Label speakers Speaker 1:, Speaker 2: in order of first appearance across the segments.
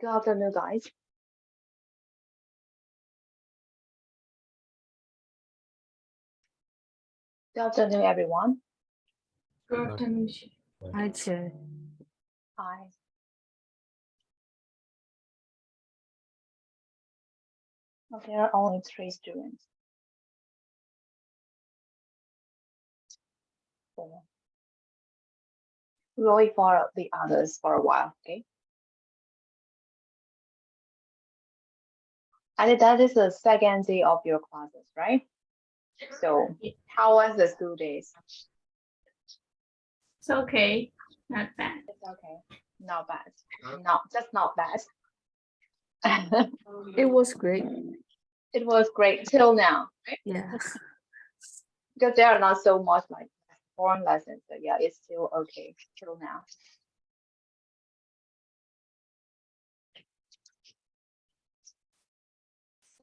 Speaker 1: Good afternoon, guys. Good afternoon, everyone.
Speaker 2: Good afternoon.
Speaker 3: Hi, Chair.
Speaker 1: Hi. Well, there are only 3 students. 4. We'll wait for the others for a while, okay? I think that is the second day of your classes, right? So, how was the school days?
Speaker 2: It's okay, not bad.
Speaker 1: It's okay. Not bad. Just not bad.
Speaker 3: It was great.
Speaker 1: It was great till now, right?
Speaker 3: Yeah.
Speaker 1: Because there are not so much like foreign lessons. So yeah, it's still okay till now.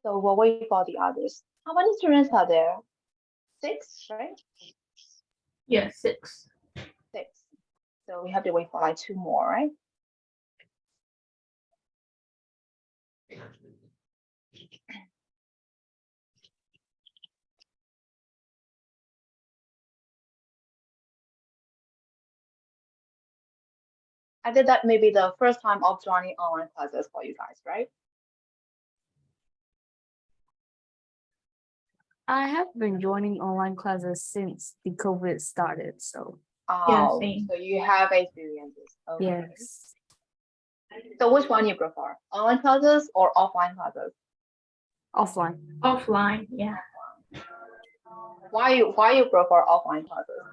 Speaker 1: So we'll wait for the others. How many students are there? 6, right?
Speaker 2: Yeah, 6.
Speaker 1: 6. So we have to wait for like 2 more, right? I did that maybe the first time of joining online classes for you guys, right?
Speaker 3: I have been joining online classes since the COVID started, so
Speaker 1: Oh,
Speaker 2: same.
Speaker 1: so you have experiences. Okay.
Speaker 3: yes.
Speaker 1: So which one you prefer? Online classes or offline classes?
Speaker 3: Offline.
Speaker 2: Offline, yeah.
Speaker 1: Why you prefer offline classes?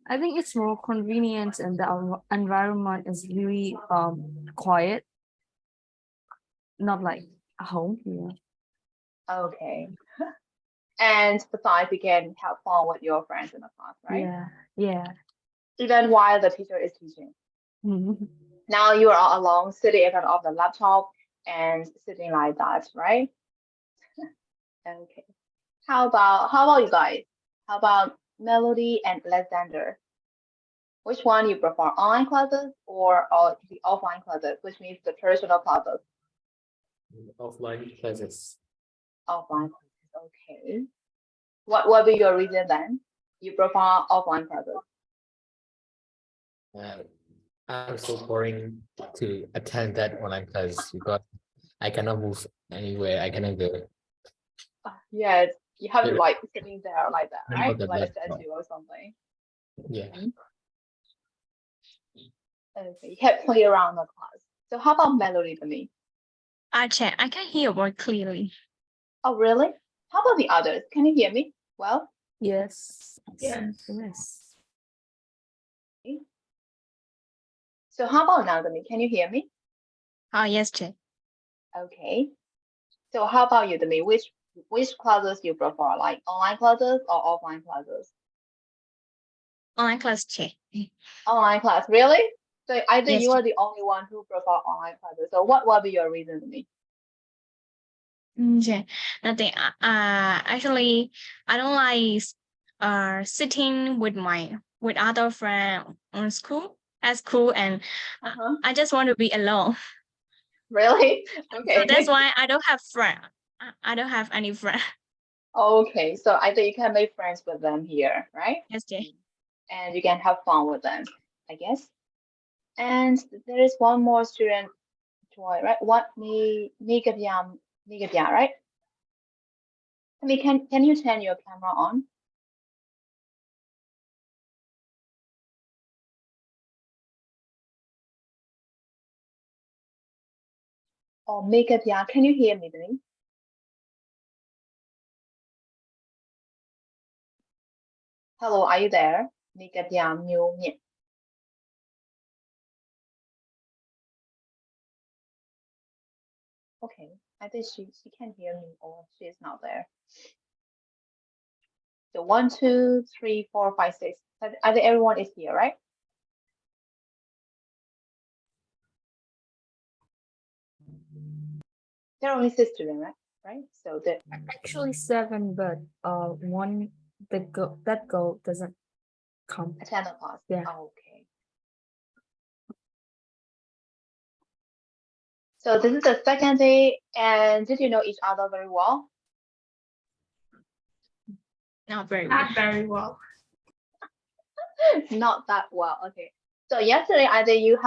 Speaker 3: I think it's more convenient and the environment is really quiet. Not like at home. Yeah.
Speaker 1: Okay. And besides, you can have fun with your friends in the class, right?
Speaker 3: Yeah. Yeah.
Speaker 1: Even while the teacher is teaching.
Speaker 3: Mhm.
Speaker 1: Now you are alone, sitting in front of the laptop and sitting like that, right? Okay. How about you guys? How about Melody and Alexander? Which one you prefer, online classes or the offline classes, which means the traditional classes?
Speaker 4: Offline classes.
Speaker 1: Offline classes, okay. What will be your reason then? You prefer offline classes?
Speaker 4: I'm so boring to attend that online class because I cannot move anywhere. I cannot go.
Speaker 1: Yes, you have to
Speaker 4: Yeah.
Speaker 1: like sitting there like that,
Speaker 4: I know
Speaker 1: right?
Speaker 4: the
Speaker 1: Like a
Speaker 4: laptop.
Speaker 1: statue or something.
Speaker 4: Yeah.
Speaker 1: Okay, you can't play around the class. So how about Melody to me?
Speaker 5: Chair, I can hear your voice clearly.
Speaker 1: Oh, really? How about the others? Can you hear me? Well,
Speaker 3: Yes.
Speaker 2: Yes.
Speaker 3: Yes.
Speaker 1: so how about Nagami? Can you hear me?
Speaker 5: Oh, yes, Chair.
Speaker 1: Okay. So how about you, Demi? Which classes you prefer, like online classes or offline classes?
Speaker 5: Online class, Chair.
Speaker 1: Online class, really? So I think
Speaker 5: Yes,
Speaker 1: you are the only one who prefer online classes. So what will be your reason to me?
Speaker 5: Chair. Nothing. Actually, I don't like sitting with other friend on school at school, and
Speaker 1: Uh-huh.
Speaker 5: I just want to be alone.
Speaker 1: Really?
Speaker 5: So
Speaker 1: Okay.
Speaker 5: that's why I don't have friend. I don't have any friend.
Speaker 1: Okay, so I think you can make friends with them here, right?
Speaker 5: Yes, Chair.
Speaker 1: And you can have fun with them, I guess. And there is one more student, Joy, right? What Nigabia, right? I mean, can you turn your camera on? Or Nigabia, can you hear me, Denise? Hello, are you there? Nigabia, Okay, I think she can hear me or she is not there. So 1, 2, 3, 4, 5, 6. I think everyone is here, right? There are only 6 students, right? So the
Speaker 3: Actually 7, but one that girl doesn't come.
Speaker 1: attend the class.
Speaker 3: Yeah.
Speaker 1: Oh, okay. So this is the second day, and did you know each other very well?
Speaker 5: Not very well.
Speaker 2: Not very well.
Speaker 1: Not that well. Okay. So yesterday, I think you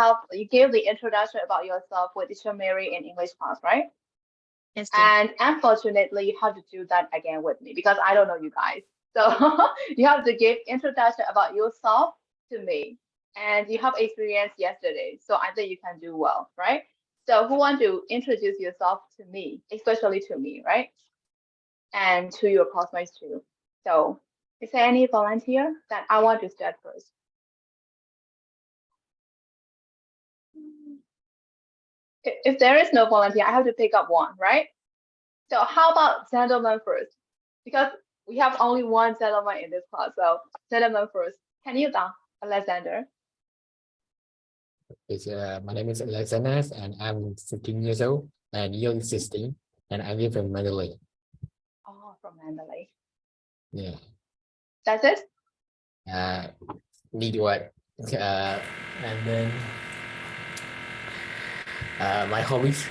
Speaker 1: gave the introduction about yourself with teacher Mary in English class, right?
Speaker 5: Yes, teacher.
Speaker 1: And unfortunately, you have to do that again with me because I don't know you guys. So you have to give introduction about yourself to me, and you have experience yesterday. So I think you can do well, right? So who want to introduce yourself to me, especially to me, right? And to your classmates too. So is there any volunteer that I want to start first? If there is no volunteer, I have to pick up one, right? So how about gentlemen first? Because we have only one gentleman in this class. So gentlemen first. Can you talk, Alexander?
Speaker 4: My name is Alexander, and I'm 15 years old, and you're 16, and I live in Mandalay.
Speaker 1: Oh, from Mandalay.
Speaker 4: Yeah.
Speaker 1: That's it?
Speaker 4: Need what? And then my hobbies.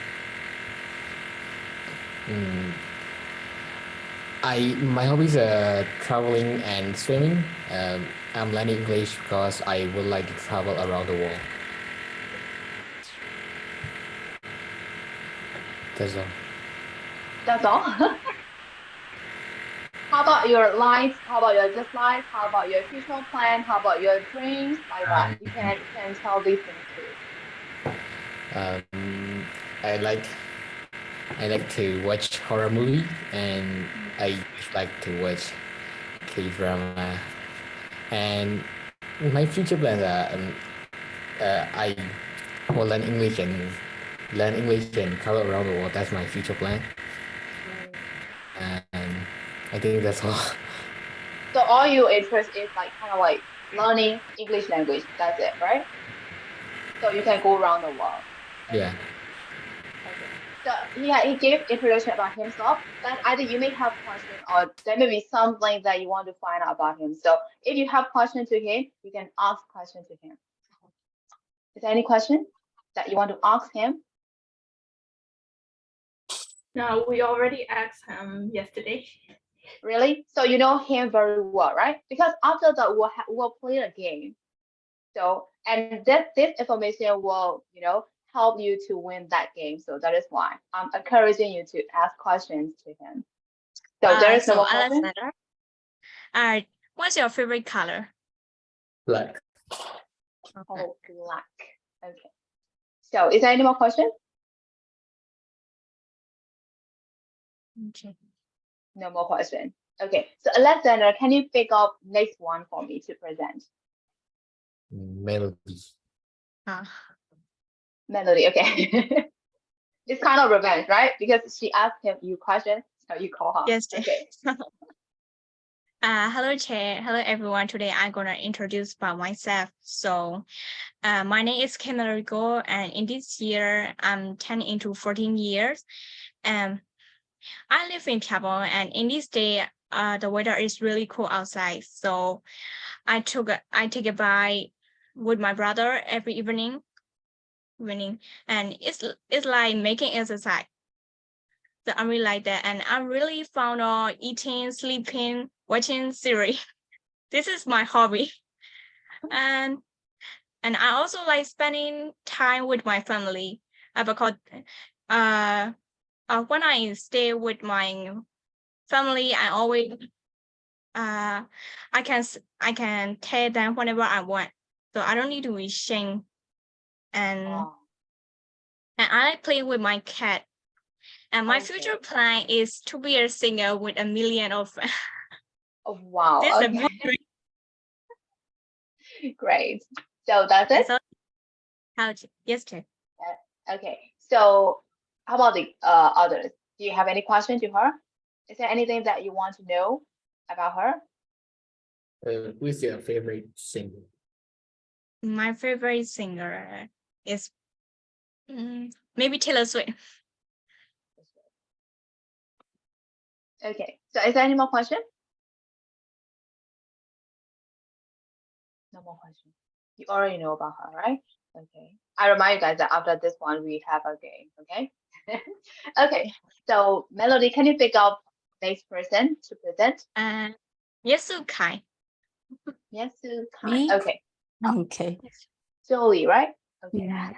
Speaker 4: My hobbies are traveling and swimming. I'm learning English because I would like to travel around the world. That's all.
Speaker 1: That's all. How about your life? How about your dislikes? How about your future plan? How about your dreams? Like that. You can tell these things too.
Speaker 4: I like to watch horror movie, and I like to watch K-drama. And my future plans are I will learn English and travel around the world. That's my future plan. And I think that's all.
Speaker 1: So all your interest is like kind of like learning English language. That's it, right? So you can go around the world.
Speaker 4: Yeah.
Speaker 1: Okay. So yeah, he gave introduction about himself. Then either you may have questions or there may be something that you want to find out about him. So if you have questions to him, you can ask questions to him. Is there any question that you want to ask him?
Speaker 2: No, we already asked him yesterday.
Speaker 1: Really? So you know him very well, right? Because after that we'll play a game. So and this information will help you to win that game. So that is why I'm encouraging you to ask questions to him. So there is no more question.
Speaker 5: Alexander, what's your favorite color?
Speaker 4: Black.
Speaker 1: Oh, black. Okay. So is there any more question?
Speaker 5: Okay.
Speaker 1: No more question. Okay. So Alexander, can you pick up next one for me to present?
Speaker 4: Melody.
Speaker 1: Melody. Okay. It's kind of revenge, right? Because she asked him you questions, so you call her.
Speaker 5: Yes.
Speaker 1: Okay.
Speaker 5: Hello, Chair. Hello, everyone. Today I'm gonna introduce about myself. So, my name is Kimberly Go, and in this year I'm turning into 14 years. I live in Gabon, and in this day, the weather is really cool outside. So, I take a bike with my brother every evening, and it's like making exercise. So I really like that, and I really found out eating, sleeping, watching series. This is my hobby, and I also like spending time with my family. Because when I stay with my family, I always I can tell them whenever I want, so I don't need to be ashamed. And I like playing with my cat. And my future plan is to be a singer with 1 million of fans.
Speaker 1: Oh, wow.
Speaker 5: This is
Speaker 1: Okay.
Speaker 5: a dream.
Speaker 1: Great. So that's it?
Speaker 5: Yes, Chair.
Speaker 1: Okay. So how about the others? Do you have any question to her? Is there anything that you want to know about her?
Speaker 4: Who's your favorite singer?
Speaker 5: My favorite singer is maybe Taylor Swift.
Speaker 1: Okay. So is there any more question? No more question. You already know about her, right? Okay. I remind you guys that after this one, we have a game. Okay. Okay. So Melody, can you pick up next person to present?
Speaker 5: Yesu Kai.
Speaker 1: Yes,
Speaker 3: Me?
Speaker 1: okay.
Speaker 3: Okay.
Speaker 1: Jolie, right? Okay.
Speaker 3: Yeah.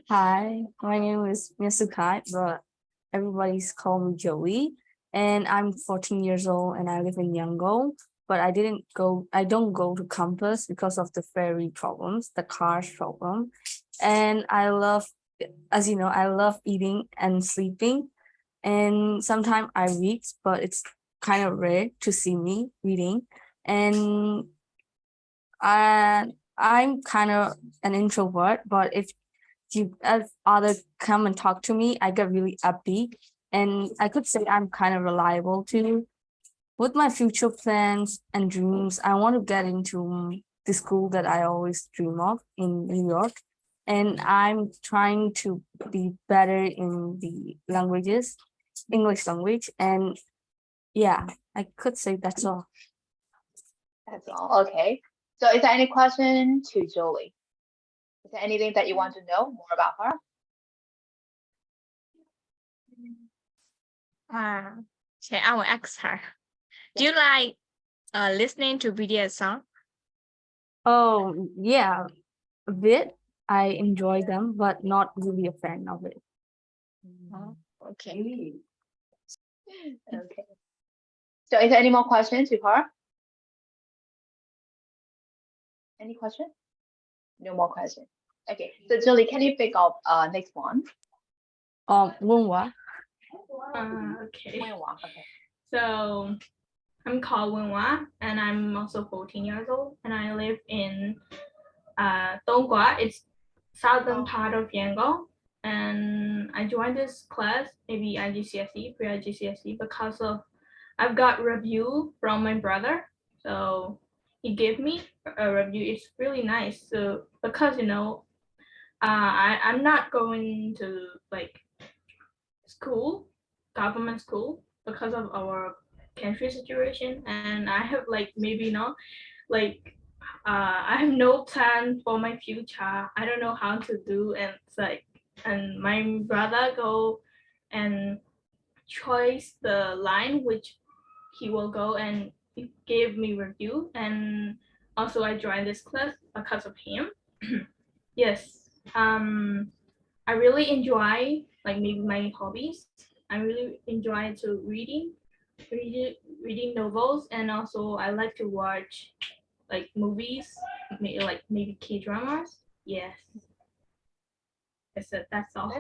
Speaker 3: Hi, my name is Misukai, but everybody's call me Joey. And I'm 14 years old and I live in Yangon. But I don't go to campus because of the ferry problems, the cars problem. And I love, as you know, I love eating and sleeping. And sometimes I read, but it's kind of rare to see me reading. And I'm kind of an introvert, but if others come and talk to me, I get really upbeat. And I could say I'm kind of reliable too. With my future plans and dreams, I want to get into the school that I always dream of in New York. And I'm trying to be better in the languages, English language. And yeah, I could say that's all.
Speaker 1: That's all. Okay. So is there any question to Jolie? Is there anything that you want to know more about her?
Speaker 5: Okay, I will ask her. Do you like listening to BTS song?
Speaker 3: Oh, yeah, a bit. I enjoy them, but not really a fan of it.
Speaker 5: Okay.
Speaker 1: Okay. So is there any more questions to her? Any question? No more questions. Okay. So Jolie, can you pick up next one?
Speaker 3: Wenhua.
Speaker 2: Okay.
Speaker 1: Wenhua. Okay.
Speaker 2: So I'm called Wenhua and I'm also 14 years old and I live in Donggua. It's southern part of Yangon. And I joined this class, maybe iGCSE, pre-iGCSE, because of I've got review from my brother. So he gave me a review. It's really nice. So because I'm not going to like school, government school, because of our country situation, and I have like maybe not like I have no plan for my future. I don't know how to do, and it's like, and my brother go and choice the line which he will go, and he gave me review, and also I joined this class because of him. Yes, I really enjoy like maybe my hobbies. I really enjoy to reading novels, and also I like to watch like movies, like maybe K-dramas. Yes. That's all.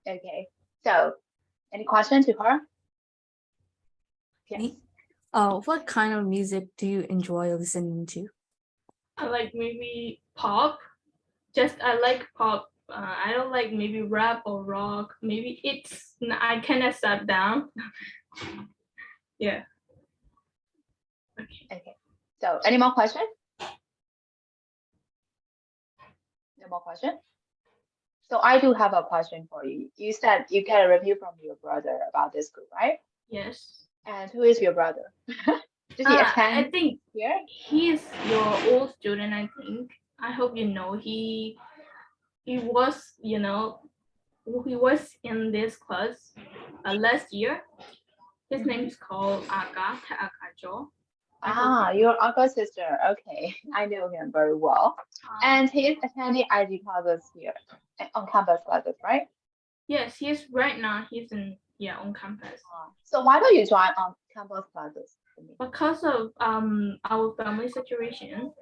Speaker 1: Okay. So any question to her? Yes.
Speaker 3: Me? What kind of music do you enjoy listening to?
Speaker 2: I like maybe pop. Just I like pop. I don't like maybe rap or rock. Maybe I cannot step down. Yeah. Okay.
Speaker 1: Okay. So any more questions? No more questions? So I do have a question for you. You said you get a review from your brother about this group, right?
Speaker 2: Yes.
Speaker 1: And who is your brother? Does he
Speaker 2: I
Speaker 1: attend
Speaker 2: think
Speaker 1: here?
Speaker 2: he's your old student. I think. I hope you know he was he was in this class last year. His name is called Aga Akajo.
Speaker 1: Your uncle's sister. Okay, I know him very well. And he is attending IG classes here, on campus classes, right?
Speaker 2: Yes, he's right now. He's on campus.
Speaker 1: So why don't you join on campus classes?
Speaker 2: Because of our family situation,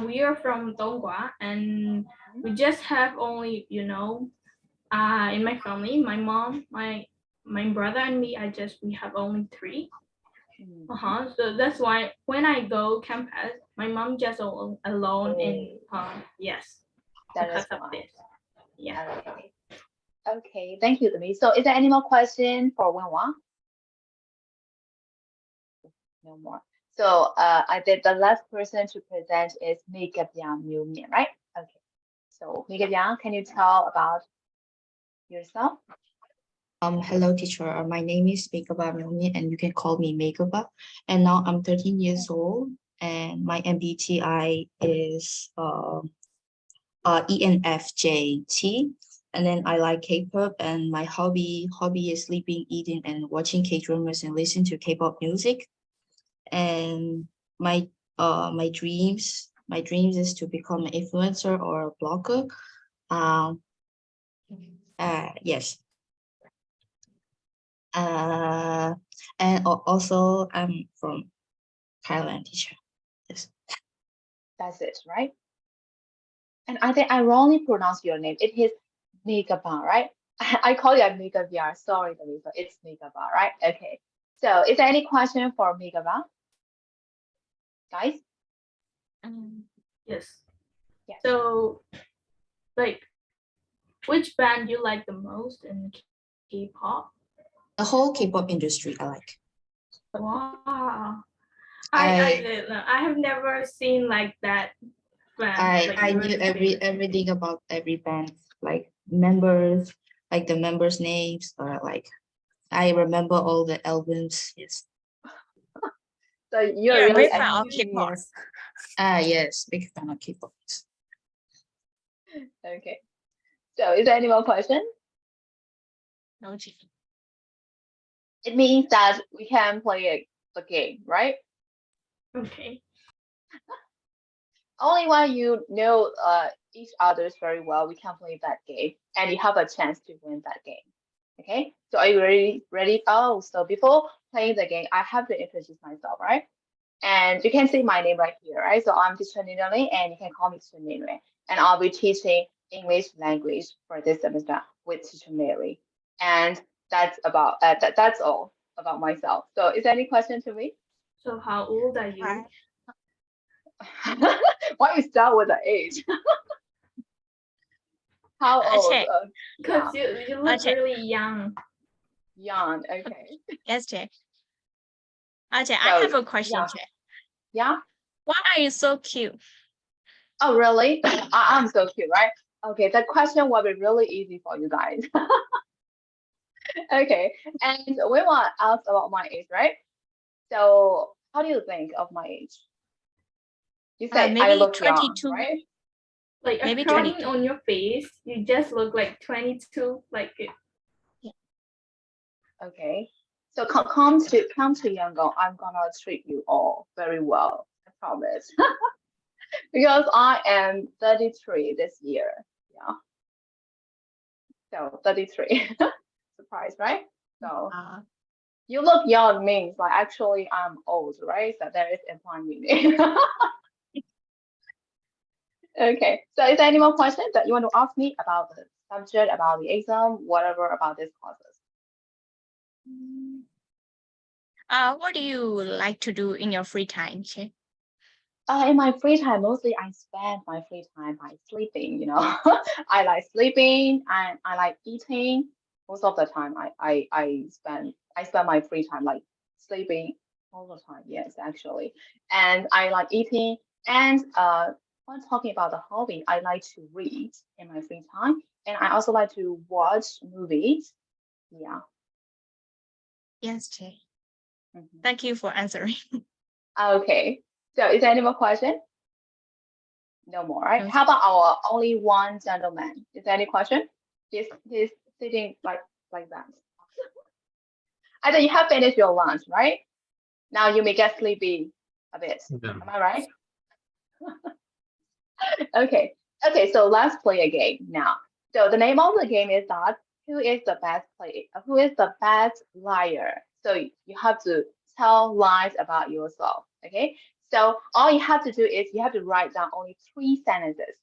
Speaker 2: we are from Donggua, and we just have only in my family, my mom, my brother, and me. We have only three. So that's why when I go campus, my mom just alone in yes.
Speaker 1: That is
Speaker 2: Because of
Speaker 1: why.
Speaker 2: this. Yeah.
Speaker 1: Okay. Okay, thank you, Demi. So is there any more question for Wenhua? No more. So I did the last person to present is Megabyang, right? Okay. So Megabyang, can you tell about yourself?
Speaker 6: Hello, teacher. My name is Megaba Myungmin, and you can call me Megaba. And now I'm 13 years old, and my MBTI is ENFJT. And then I like K-pop, and my hobby is sleeping, eating, and watching K-dramas and listen to K-pop music. And my dreams is to become an influencer or a blogger. Yes. And also I'm from Thailand, teacher. Yes.
Speaker 1: That's it, right? And I think I wrongly pronounced your name. It is Megaba, right? I call you Megavia. Sorry, Teresa. It's Megaba, right? Okay. So is there any question for Megaba? Guys?
Speaker 2: Yes.
Speaker 1: Yes.
Speaker 2: So, like, which band you like the most in K-pop?
Speaker 6: The whole K-pop industry I like.
Speaker 2: Wow.
Speaker 6: I
Speaker 2: I have never seen like that band.
Speaker 6: I knew everything about every band, like members, like the members' names, or like I remember all the albums. Yes.
Speaker 1: So you're
Speaker 5: You're a
Speaker 1: really
Speaker 5: big fan of
Speaker 1: a
Speaker 5: K-pop.
Speaker 3: Yes.
Speaker 6: Yes, big fan of K-pop.
Speaker 1: okay. So is there any more question?
Speaker 5: No, G.
Speaker 1: It means that we can play the game, right?
Speaker 2: Okay.
Speaker 1: Only when you know each other's very well, we can play that game, and you have a chance to win that game. Okay, so are you ready? Ready? Oh, so before playing the game, I have to introduce myself, right? And you can see my name right here, right? So I'm Teacher Nay Nwe Lwin, and you can call me Teacher Nay Nwe. And I'll be teaching English language for this semester with Teacher Mary. And that's about that's all about myself. So is there any question to me?
Speaker 2: So how old are you?
Speaker 5: Right.
Speaker 1: Why you start with the age? How old?
Speaker 5: Okay.
Speaker 2: Because you look
Speaker 5: Okay.
Speaker 2: really young.
Speaker 1: Young. Okay.
Speaker 5: Yes, Jay. Okay,
Speaker 1: So,
Speaker 5: I have a question,
Speaker 1: yeah.
Speaker 5: Jay.
Speaker 1: Yeah.
Speaker 5: Why are you so cute?
Speaker 1: Oh, really? I'm so cute, right? Okay, that question will be really easy for you guys. Okay, and we want to ask about my age, right? So, how do you think of my age? You said I
Speaker 5: Maybe
Speaker 1: look young,
Speaker 5: 22.
Speaker 1: right?
Speaker 2: Like
Speaker 5: Maybe
Speaker 2: according
Speaker 5: 22.
Speaker 2: on your face, you just look like 22. Like
Speaker 1: Okay. So come to Yangon, I'm gonna treat you all very well. I promise. Because I am 33 this year. Yeah. So 33. Surprise, right? So you look young means like actually I'm old, right? So there is implying meaning. Okay. So is there any more questions that you want to ask me about the subject, about the exam, whatever about this process?
Speaker 5: What do you like to do in your free time, Jay?
Speaker 1: In my free time, mostly I spend my free time by sleeping, you know. I like sleeping and I like eating. Most of the time I spend my free time like sleeping all the time, yes, actually. And I like eating and when talking about the hobby, I like to read in my free time and I also like to watch movies. Yeah.
Speaker 5: Yes, Jay.
Speaker 1: Mhm.
Speaker 5: Thank you for answering.
Speaker 1: Okay. So is there any more question? No more, right?
Speaker 5: No.
Speaker 1: How about our only one gentleman? Is there any question? He's sitting like that. I think you have finished your lunch, right? Now you may get sleepy a bit.
Speaker 4: Yeah.
Speaker 1: Am I right? Okay. Okay, so let's play a game now. So the name of the game is that who is the best liar? So you have to tell lies about yourself. Okay. So all you have to do is you have to write down only 3 sentences.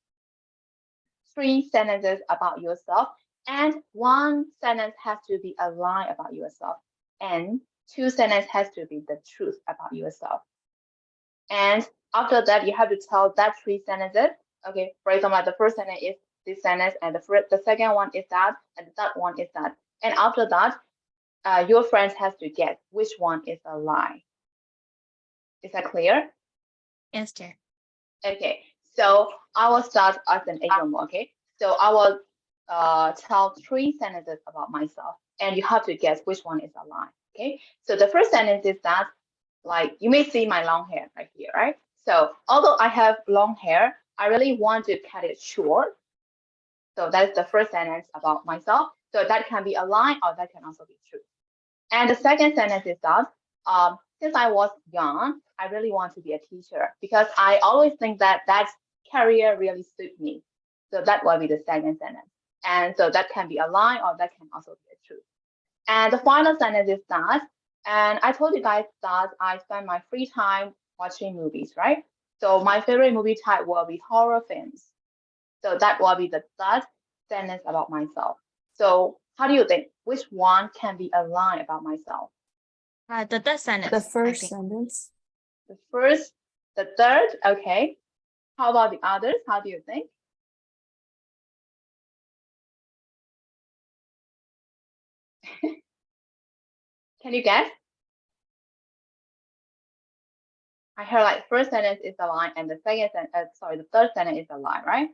Speaker 1: 3 sentences about yourself, and 1 sentence has to be a lie about yourself, and 2 sentences has to be the truth about yourself. And after that, you have to tell that 3 sentences. Okay, for example, the first sentence is this sentence, and the second one is that, and the third one is that. And after that, your friends has to guess which one is a lie. Is that clear?
Speaker 5: Yes, Jay.
Speaker 1: Okay, so I will start as an example. Okay, so I will tell 3 sentences about myself, and you have to guess which one is a lie. Okay, so the first sentence is that, like, you may see my long hair right here, right? So although I have long hair, I really want to cut it short. So that's the first sentence about myself. So that can be a lie or that can also be true. And the second sentence is that since I was young, I really want to be a teacher because I always think that that career really suits me. So that will be the second sentence. And so that can be a lie or that can also be a truth. And the final sentence is that, and I told you guys that I spend my free time watching movies, right? So my favorite movie type will be horror films. So that will be the third sentence about myself. So how do you think? Which one can be a lie about myself?
Speaker 5: The third sentence.
Speaker 3: The
Speaker 5: I
Speaker 3: first
Speaker 5: think.
Speaker 3: sentence.
Speaker 1: The first, the third, okay. How about the others? How do you think? Can you guess? I heard like first sentence is a lie and the second sentence, the third sentence is a lie, right?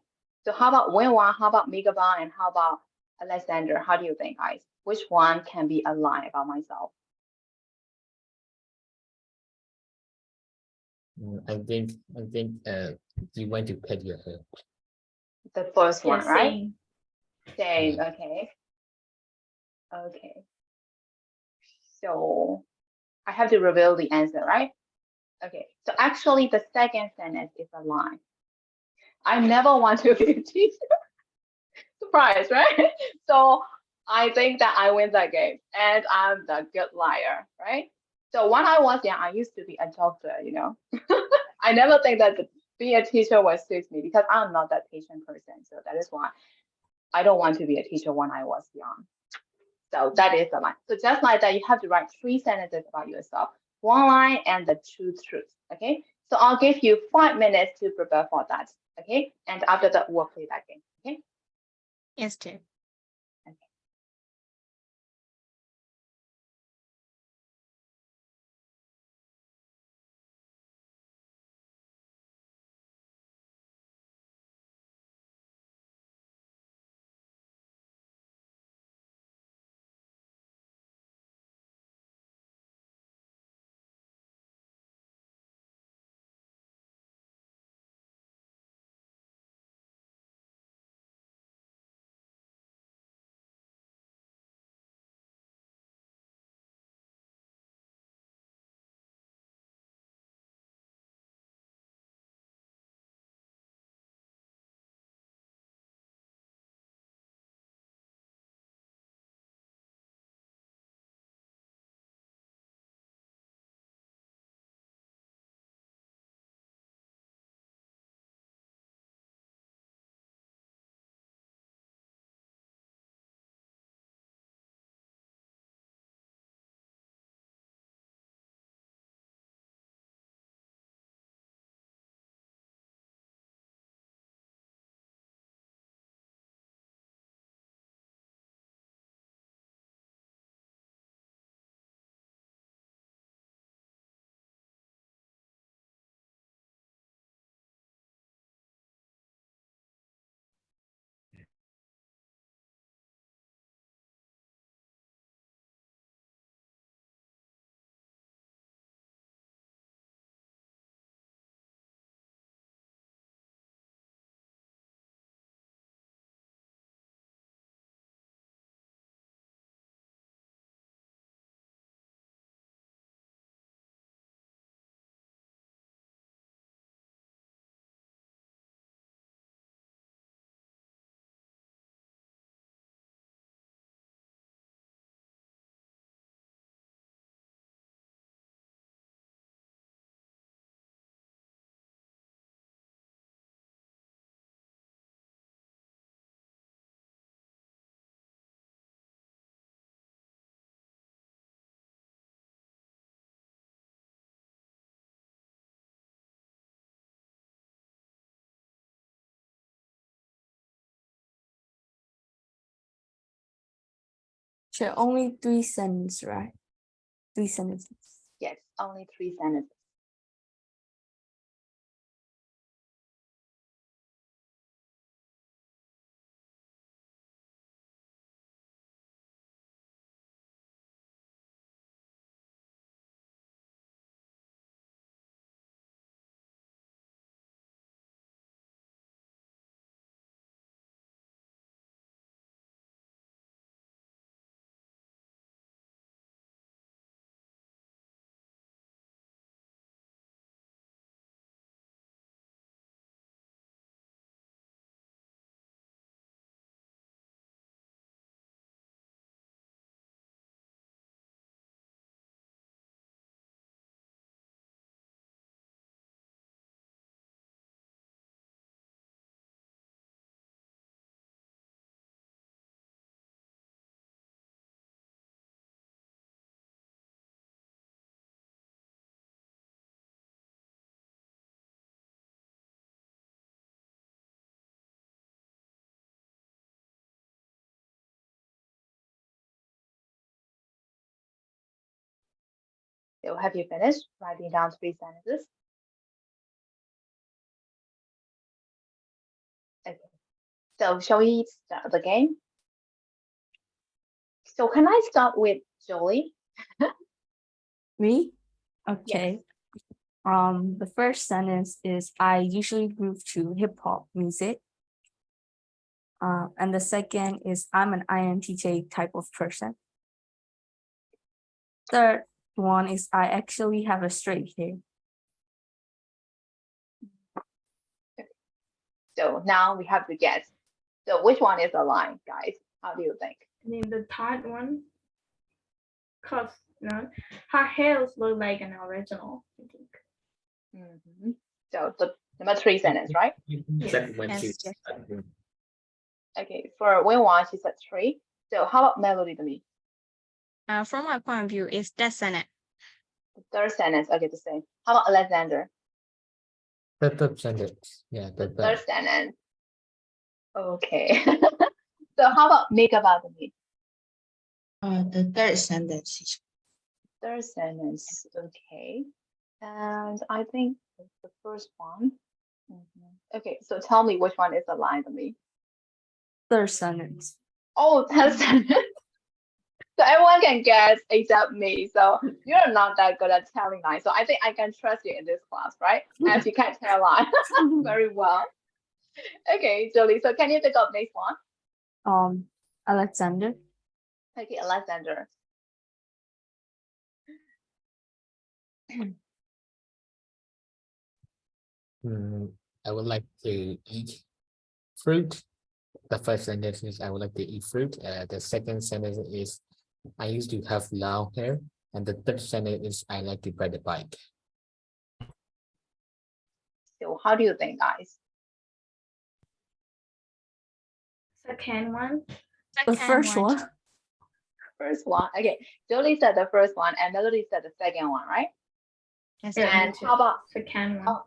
Speaker 1: So how about Wenwan? How about Megaban? And how about Alexander? How do you think, guys? Which one can be a lie about myself?
Speaker 4: I think you want to cut your hair.
Speaker 1: The first
Speaker 2: Yeah,
Speaker 1: one, right?
Speaker 2: same.
Speaker 1: Same,
Speaker 4: Yeah.
Speaker 1: okay. Okay. So I have to reveal the answer, right? Okay. So actually the second sentence is a lie. I never want to be a teacher. Surprise, right? So I think that I win that game and I'm the good liar, right? So when I was young, I used to be a doctor, you know. I never think that being a teacher was suits me because I'm not that patient person. So that is why I don't want to be a teacher when I was young. So that is the line. So just like that, you have to write 3 sentences about yourself, 1 line and the 2 truths. Okay. So I'll give you 5 minutes to prepare for that. Okay. And after that, we'll play that game. Okay.
Speaker 5: Yes, teacher.
Speaker 3: Sure, only 3 sentences, right? 3 sentences.
Speaker 1: Yes, only 3 sentences. So have you finished writing down 3 sentences? Okay. So shall we start the game? So can I start with Jolie?
Speaker 3: Me? Okay. The first sentence is I usually groove to hip hop music. And the second is I'm an INTJ type of person. Third one is I actually have a straight hair.
Speaker 1: So now we have to guess. So which one is the line, guys? How do you think?
Speaker 2: I mean, the third one, cause her hairs look like an original, I think.
Speaker 1: Mhm. So the number 3 sentence, right?
Speaker 4: Second one,
Speaker 5: Yes,
Speaker 4: too.
Speaker 5: yes.
Speaker 1: Okay, for Wenwan, she said 3. So how about Melody to me?
Speaker 5: From my point of view, is that sentence.
Speaker 1: The third sentence, okay, the same. How about Alexander?
Speaker 4: The third sentence. Yeah,
Speaker 1: The
Speaker 4: the
Speaker 1: third
Speaker 4: third.
Speaker 1: sentence. Okay. So how about Mika to me?
Speaker 6: The third sentence is
Speaker 1: Third sentence, okay. And I think it's the first one. Okay, so tell me which one is the line to me.
Speaker 3: Third sentence.
Speaker 1: Oh, third sentence. So everyone can guess except me. So you're not that good at telling lines. So I think I can trust you in this class, right? As you can tell lines very well. Okay, Jolie. So can you pick up next one?
Speaker 3: Alexander.
Speaker 1: Okay, Alexander.
Speaker 4: I would like to eat fruit. The first sentence is I would like to eat fruit. The second sentence is I used to have long hair. And the third sentence is I like to ride a bike.
Speaker 1: So how do you think, guys?
Speaker 2: Second one.
Speaker 3: The first one.
Speaker 1: First one. Okay, Jolie said the first one, and Melody said the second one, right?
Speaker 5: Yes,
Speaker 2: Yeah,
Speaker 1: And
Speaker 2: me too.
Speaker 1: how about
Speaker 2: Second one.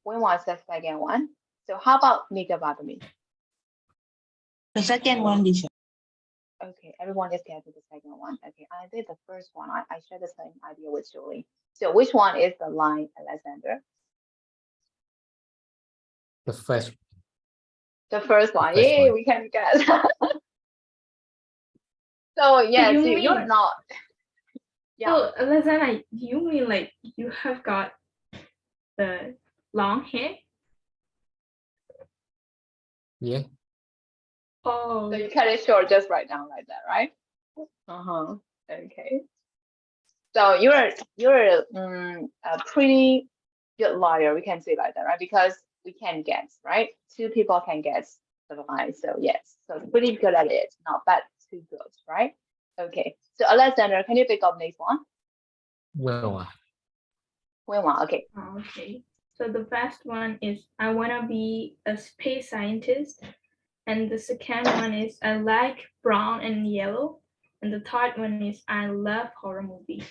Speaker 1: Wenwan said second one? So how about Mika Batami?
Speaker 6: the second one is
Speaker 1: Okay, everyone is getting the second one. Okay, I did the first one. I shared the same idea with Jolie. So which one is the line, Alexander?
Speaker 4: The first.
Speaker 1: The first one.
Speaker 4: first
Speaker 1: Yay,
Speaker 4: one.
Speaker 1: we can guess. So yes,
Speaker 2: you
Speaker 1: you're
Speaker 2: mean-
Speaker 1: not. Yeah.
Speaker 2: So, Alexandra, you mean like you have got the long hair?
Speaker 4: Yeah.
Speaker 2: Oh,
Speaker 1: So you cut it short just right down like that, right? Uh-huh. Okay. So you're a pretty good liar, we can say like that, right? Because we can guess, right? 2 people can guess the line. So yes, so pretty good at it, not bad, too good, right? Okay. So Alexander, can you pick up next one?
Speaker 4: Well,
Speaker 1: Wenwan, okay.
Speaker 2: okay. So the first one is I wanna be a space scientist, and the second one is I like brown and yellow, and the third one is I love horror movies.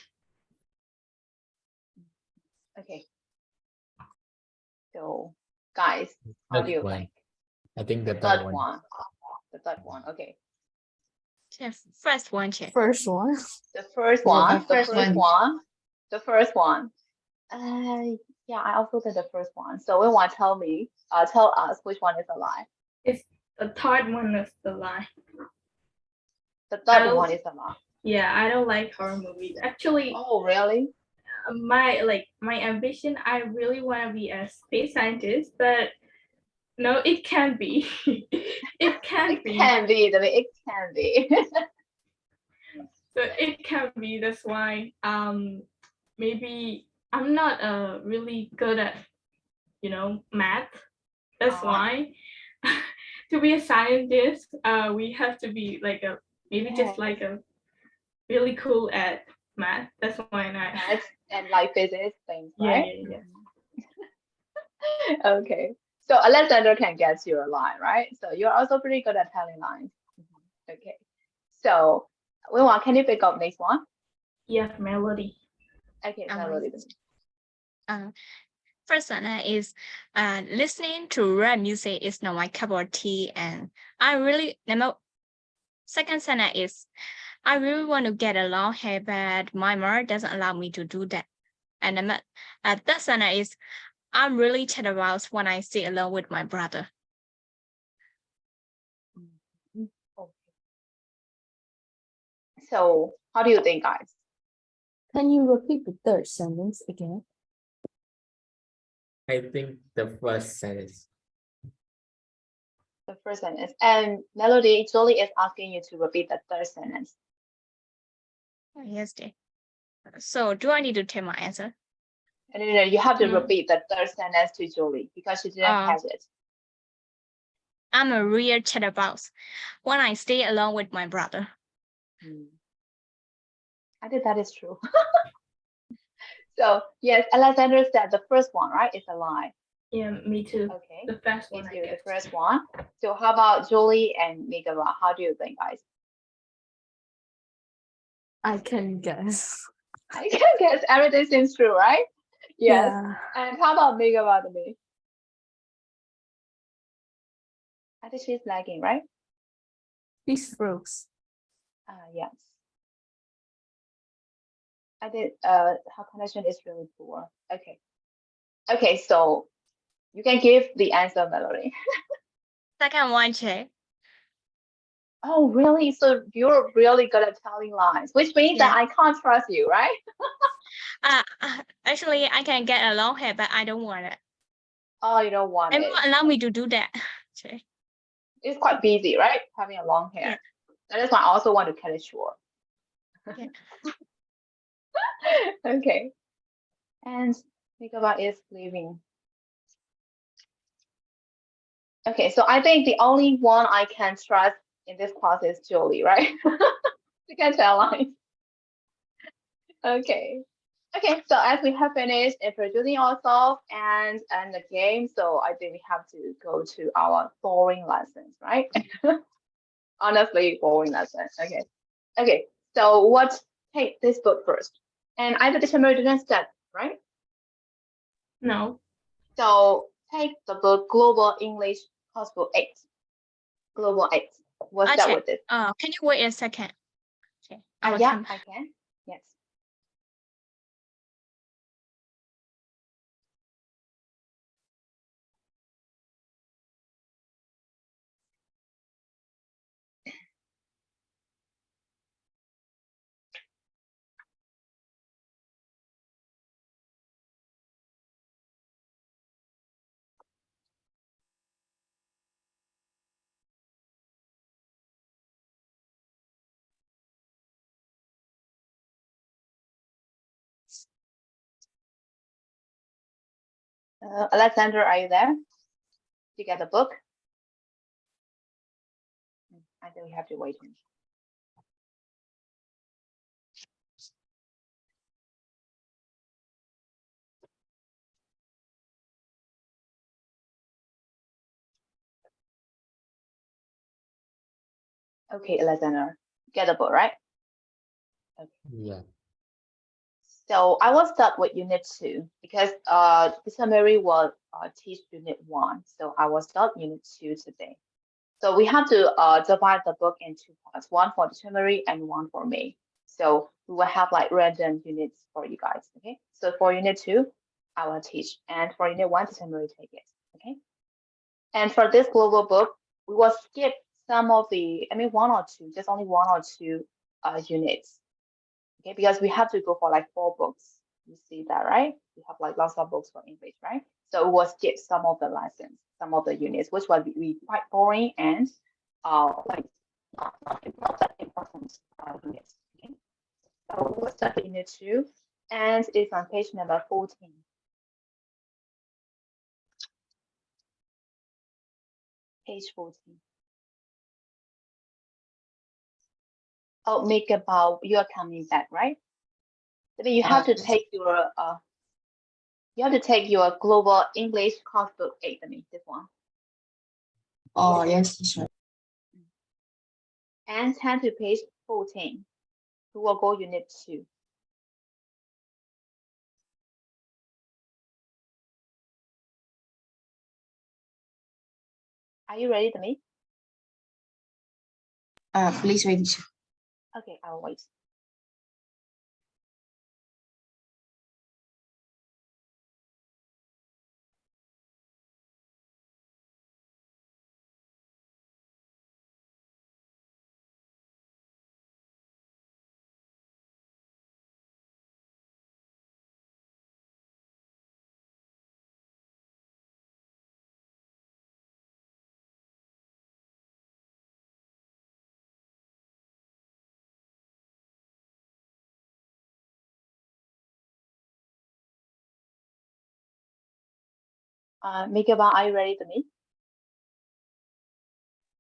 Speaker 1: Okay. So guys, how do you
Speaker 4: one.
Speaker 1: think?
Speaker 4: I think the
Speaker 1: Third
Speaker 4: third one.
Speaker 1: one. The third one, okay.
Speaker 5: first one, check.
Speaker 3: First one.
Speaker 1: The first
Speaker 6: Well,
Speaker 1: one, the
Speaker 6: first
Speaker 1: first
Speaker 6: one.
Speaker 1: one, the first one. Yeah, I also did the first one. So Wenwan, tell us which one is a lie.
Speaker 2: The third one is the lie.
Speaker 1: The third
Speaker 2: Oh.
Speaker 1: one is a lie.
Speaker 2: Yeah, I don't like horror movies. Actually,
Speaker 1: Oh, really?
Speaker 2: my ambition, I really want to be a space scientist, but no, it can be. It can
Speaker 1: It
Speaker 2: be.
Speaker 1: can be. I mean, it can be.
Speaker 2: So it can be. That's why maybe I'm not really good at math. That's why to be a scientist, we have to be like just like a really cool at math. That's why
Speaker 1: Maths and like physics things,
Speaker 2: yeah,
Speaker 1: right?
Speaker 2: yeah.
Speaker 1: Okay. So Alexander can guess your line, right? So you're also pretty good at telling lines. Okay. So Wenwan, can you pick up next one?
Speaker 2: Yeah, melody.
Speaker 1: Okay,
Speaker 5: Um,
Speaker 1: Melody.
Speaker 5: First one is listening to rap music is not my cup of tea, and I really second sentence is I really want to get a long hair, but my mother doesn't allow me to do that. And the third sentence is, I'm really terrible when I stay alone with my brother.
Speaker 1: Okay. So how do you think, guys?
Speaker 3: Can you repeat the third sentence again?
Speaker 4: I think the first sentence.
Speaker 1: The first sentence. And Melody, Julie is asking you to repeat the third sentence.
Speaker 5: Yes, dear. So do I need to tell my answer?
Speaker 1: And then you have to
Speaker 2: No.
Speaker 1: repeat the third sentence to Julie because she didn't catch it.
Speaker 5: I'm a real chatterbox when I stay alone with my brother.
Speaker 1: I think that is true. So yes, Alexander said the first one, right? It's a lie.
Speaker 2: Yeah, me too.
Speaker 1: Okay.
Speaker 2: The first
Speaker 1: Me
Speaker 2: one, I
Speaker 1: too, the
Speaker 2: guess.
Speaker 1: first one. So how about Julie and Megara? How do you think, guys?
Speaker 3: I can guess.
Speaker 1: I can guess everything seems true, right? Yes.
Speaker 3: Yeah.
Speaker 1: And how about Megara to me? I think she's lagging, right?
Speaker 3: Fish frogs.
Speaker 1: Yes. I think her connection is really poor. Okay. Okay, so you can give the answer, Melody.
Speaker 5: Second one, check.
Speaker 1: Oh, really? So you're really good at telling lies, which means that I can't trust you, right?
Speaker 5: Actually, I can get a long hair, but I don't want it.
Speaker 1: Oh, you don't want
Speaker 5: And
Speaker 1: it.
Speaker 5: won't allow me to do that. Check.
Speaker 1: It's quite busy, right? Having a long hair.
Speaker 5: Yeah.
Speaker 1: That is why I also want to cut it short.
Speaker 5: Yeah.
Speaker 1: Okay. And Megara is leaving. Okay, so I think the only one I can trust in this class is Julie, right? You can tell lies. Okay. Okay, so as we have finished introducing ourselves and the game, so I think we have to go to our boring lessons, right? Honestly, boring lessons. Okay. Okay, so what take this book first? And I the dictionary didn't start, right?
Speaker 2: No.
Speaker 1: So take the book Global English Possible 8. Global 8. We'll start with this.
Speaker 5: Can you wait a second? Okay.
Speaker 1: Yeah, I can. Yes. Alexander, are you there? You get the book? I think we have to wait. Okay, Alexander, get the book, right? Okay.
Speaker 4: Yeah.
Speaker 1: So I will start with unit 2 because the summary will teach unit 1. So I will start unit 2 today. So we have to divide the book into parts, one for the summary and one for me. So we will have like random units for you guys. Okay. So for unit 2, I will teach, and for unit 1, the summary take it. Okay. And for this global book, we will skip some of the, one or two, just only one or two units. Okay, because we have to go for like 4 books. You see that, right? We have like lots of books for English, right? So we'll skip some of the lessons, some of the units, which will be quite boring and like not that important units. Okay, so we'll start with unit 2, and it's on page number 14. Page 14. Oh, make about you are coming back, right? Then you have to take your global English course book 8. This one.
Speaker 6: Oh, yes, that's right.
Speaker 1: And turn to page 14. We will go unit 2. Are you ready, Demi?
Speaker 6: Please wait.
Speaker 1: Okay, I'll wait. Miguel, are you ready to meet?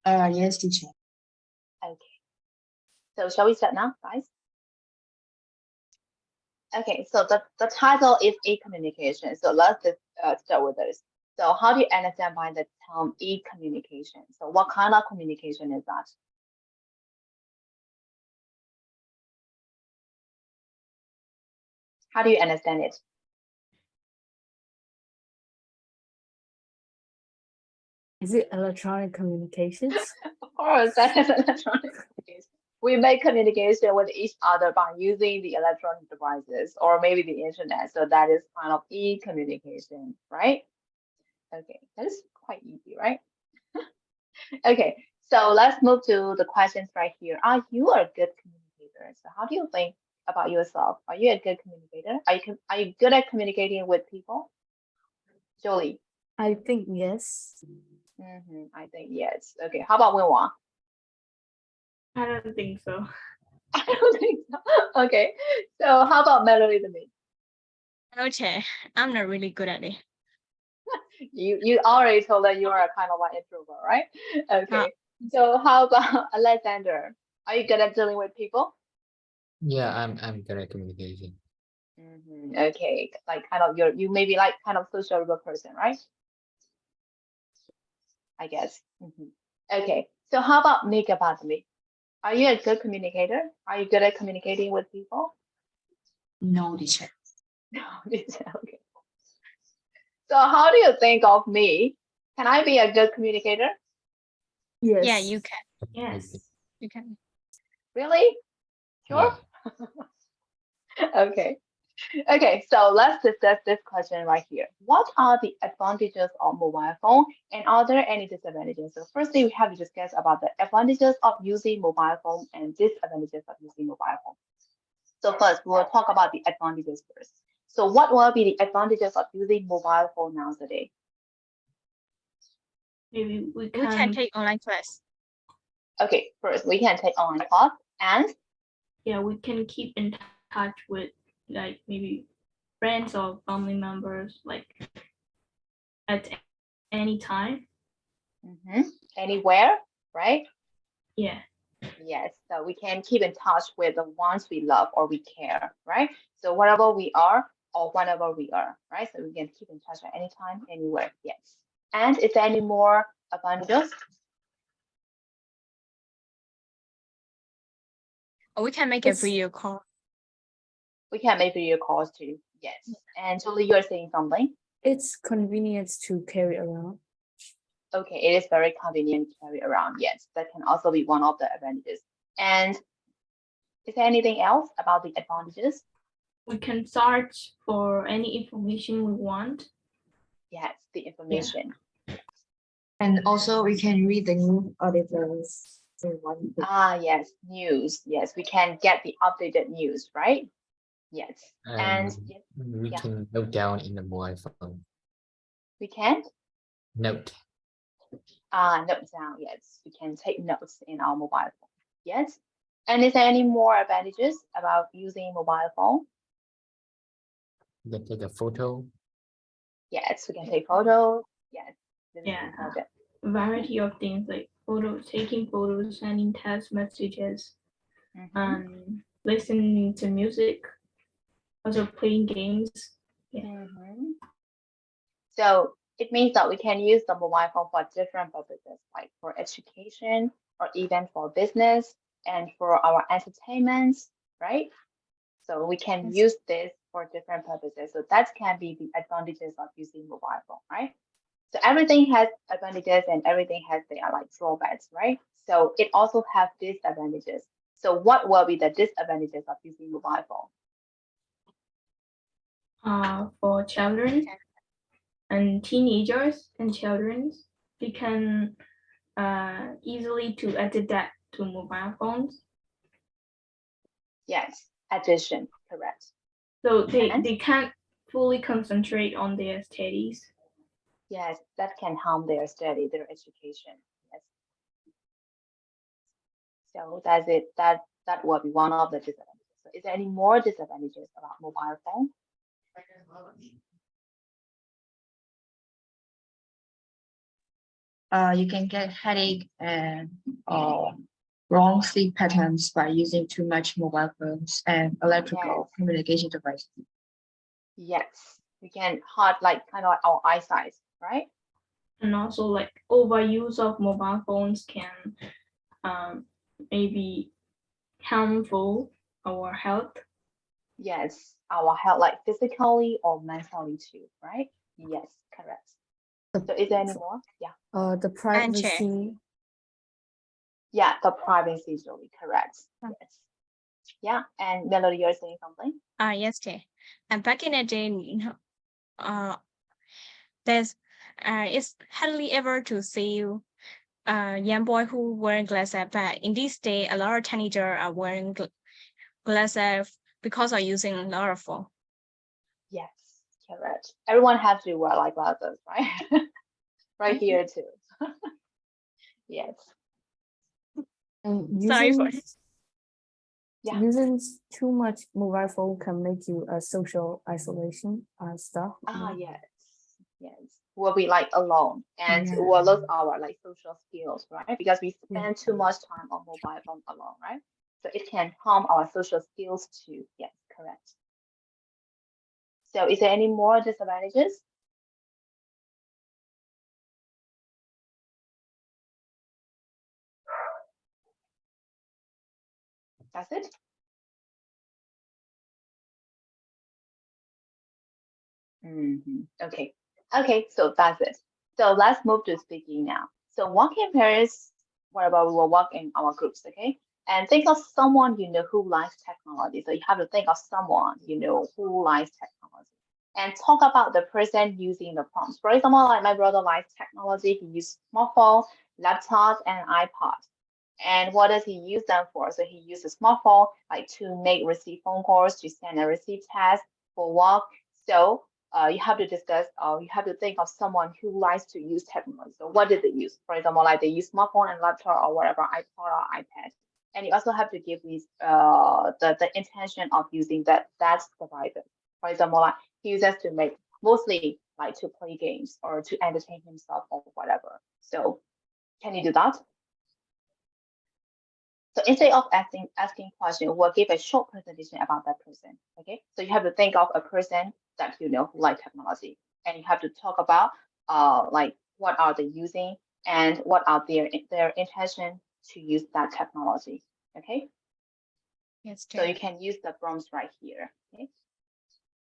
Speaker 6: Yes, teacher.
Speaker 1: Okay. So shall we start now, guys? Okay, so the title is e-communication. So let's just start with this. So how do you understand by the term e-communication? So what kind of communication is that? How do you understand it?
Speaker 3: Is it electronic communications?
Speaker 1: Of course, that is electronic communication. We make communication with each other by using the electronic devices or maybe the internet. So that is kind of e-communication, right? Okay, that is quite easy, right? Okay, so let's move to the questions right here. Are you a good communicator? So how do you think about yourself? Are you a good communicator? Are you good at communicating with people? Jolie.
Speaker 3: I think yes.
Speaker 1: I think yes. Okay, how about Winwa?
Speaker 2: I don't think so.
Speaker 1: I don't think so. Okay, so how about Melody the me?
Speaker 5: Okay, I'm not really good at it.
Speaker 1: You already told that you are a kind of like introvert, right? Okay.
Speaker 5: Uh,
Speaker 1: So how about Alexander? Are you good at dealing with people?
Speaker 4: Yeah, I'm good at communication.
Speaker 1: Okay, like kind of you maybe like kind of sociable person, right? I guess. Okay. So how about Mika Badmi? Are you a good communicator? Are you good at communicating with people?
Speaker 6: No, teacher.
Speaker 1: No, okay. So how do you think of me? Can I be a good communicator?
Speaker 3: Yes.
Speaker 5: Yeah, you can.
Speaker 2: Yes.
Speaker 5: You can.
Speaker 1: Really? Sure.
Speaker 4: Yeah.
Speaker 1: Okay. Okay, so let's discuss this question right here. What are the advantages of mobile phone and are there any disadvantages? So firstly, we have to discuss about the advantages of using mobile phone and disadvantages of using mobile phone. So first, we'll talk about the advantages first. So what will be the advantages of using mobile phone nowadays?
Speaker 2: Maybe we
Speaker 5: We can
Speaker 2: can.
Speaker 5: take online class.
Speaker 1: Okay, first, we can take online class and
Speaker 2: Yeah, we can keep in touch with like maybe friends or family members like at any time.
Speaker 1: anywhere, right?
Speaker 2: Yeah.
Speaker 1: Yes, so we can keep in touch with the ones we love or we care, right? So wherever we are or whenever we are, right? So we can keep in touch at any time, anywhere. Yes. And is there any more advantages?
Speaker 5: Or we can make a
Speaker 3: It's-
Speaker 5: video call.
Speaker 1: We can make video calls too. Yes. And Julie, you're saying something?
Speaker 3: It's convenience to carry around.
Speaker 1: Okay, it is very convenient to carry around. Yes, that can also be one of the advantages. And is there anything else about the advantages?
Speaker 2: We can search for any information we want.
Speaker 1: Yes, the information.
Speaker 6: And also we can read the new articles in one book.
Speaker 1: Yes, news. Yes, we can get the updated news, right? Yes. And
Speaker 4: We
Speaker 1: yeah.
Speaker 4: can note down in the mobile phone.
Speaker 1: We can
Speaker 4: Note.
Speaker 1: note down. Yes, we can take notes in our mobile phone. Yes. And is there any more advantages about using mobile phone?
Speaker 4: You can take a photo.
Speaker 1: Yes, we can take photos. Yes, this is
Speaker 2: Yeah.
Speaker 1: important.
Speaker 2: Variety of things like taking photos, sending text messages, listening to music, also playing games. Yeah.
Speaker 1: So it means that we can use the mobile phone for different purposes, like for education or even for business and for our entertainment, right? So we can use this for different purposes. So that can be the advantages of using mobile phone, right? So everything has advantages and everything has their like drawbacks, right? So it also has disadvantages. So what will be the disadvantages of using mobile phone?
Speaker 2: For children and teenagers and children, they can easily to adapt to mobile phones.
Speaker 1: Yes, addition, correct.
Speaker 2: So
Speaker 1: And?
Speaker 2: they can't fully concentrate on their studies.
Speaker 1: Yes, that can harm their study, their education. Yes. So that's it. That will be one of the disadvantages. So is there any more disadvantages about mobile phone?
Speaker 6: You can get headache and wrong sleep patterns by using too much mobile phones and electrical communication devices.
Speaker 1: Yes, we can hurt like kind of like our eyesight, right?
Speaker 2: And also like overuse of mobile phones can maybe harmful our health.
Speaker 1: Yes, our health, like physically or mentally too, right? Yes, correct. So is there any more? Yeah.
Speaker 3: The privacy.
Speaker 1: Yeah, the privacy is really correct. Yes. Yeah, and Melody, you're saying something?
Speaker 5: Yes, Jay. And back in the day, there's it's hardly ever to see young boy who wearing glasses, but in this day, a lot of teenagers are wearing glasses because of using a lot of phone.
Speaker 1: Yes, correct. Everyone has to wear like glasses, right? Right here too. Yes.
Speaker 3: And
Speaker 5: Sorry for
Speaker 3: using too much mobile phone can make you a social isolation stuff.
Speaker 1: Yes, yes. We'll be like alone and
Speaker 3: Yeah.
Speaker 1: we'll lose our like social skills, right? Because we spend too much time on mobile phone alone, right? So it can harm our social skills too. Yes, correct. So is there any more disadvantages? That's it? Okay. Okay, so that's it. So let's move to speaking now. So walk in pairs, wherever we will walk in our groups, okay? And think of someone you know who likes technology. So you have to think of someone you know who likes technology. And talk about the person using the prompts. For example, like my brother likes technology. He uses smartphone, laptop, and iPod. And what does he use them for? So he uses smartphone like to make receive phone calls, to send and receive tests, for work. So you have to discuss, you have to think of someone who likes to use technology. So what did they use? For example, like they use smartphone and laptop or whatever, iPod or iPad. And you also have to give these the intention of using that device. For example, like he uses to make mostly like to play games or to entertain himself or whatever. So can you do that? So instead of asking question, we'll give a short presentation about that person. Okay, so you have to think of a person that you know who like technology, and you have to talk about like what are they using and what are their intention to use that technology. Okay,
Speaker 5: yes,
Speaker 1: so you can use the prompts right here. Okay,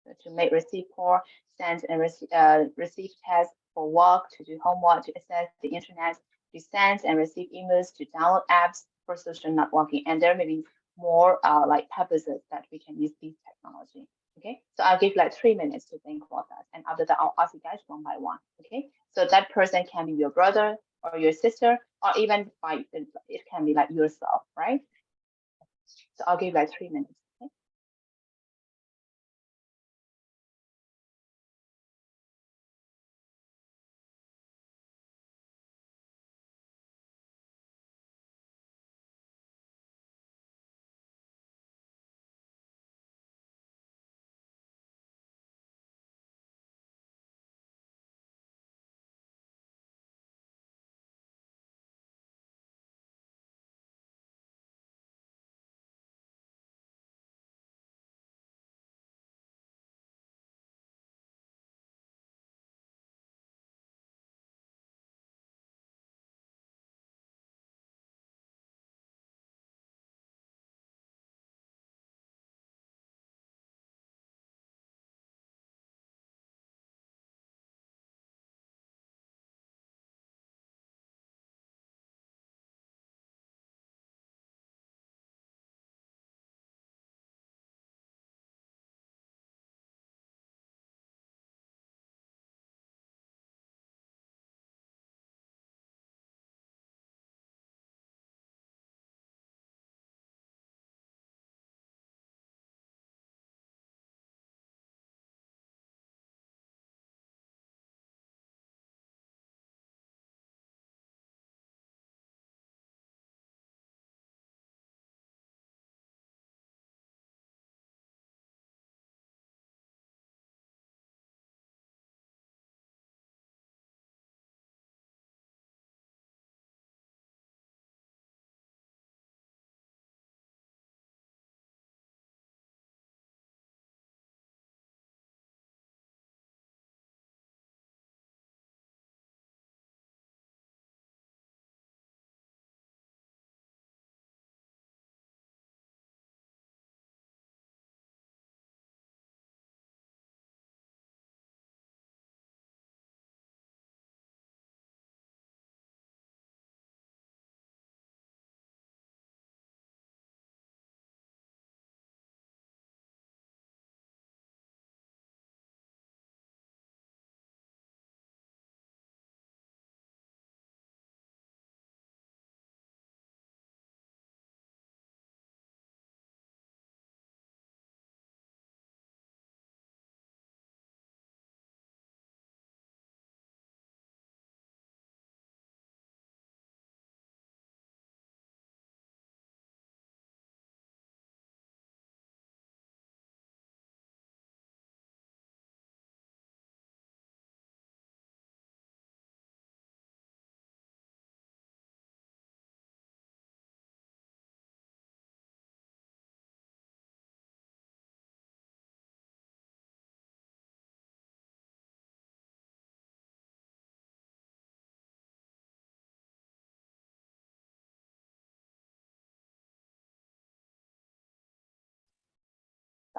Speaker 1: so to make receive call, send and receive tests for work, to do homework, to access the internet, to send and receive emails, to download apps for social networking. And there may be more like purposes that we can use this technology. Okay, so I'll give like 3 minutes to think about that. And after that, I'll ask you guys one by one. Okay, so that person can be your brother or your sister, or even by it can be like yourself, right? So I'll give like 3 minutes. Okay?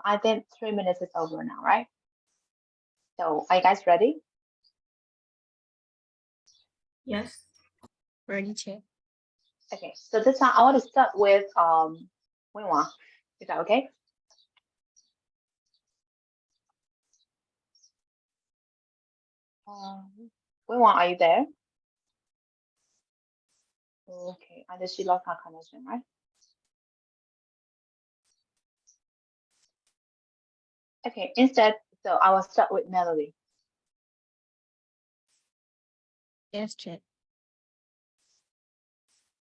Speaker 1: I think 3 minutes is over now, right? So are you guys ready?
Speaker 2: Yes.
Speaker 5: Ready, check.
Speaker 1: Okay, so this time I want to start with Wenwa. Is that okay? Wenwa, are you there? Okay, I just she lost her connection, right? Okay, instead, so I will start with Melody.
Speaker 5: Yes, check.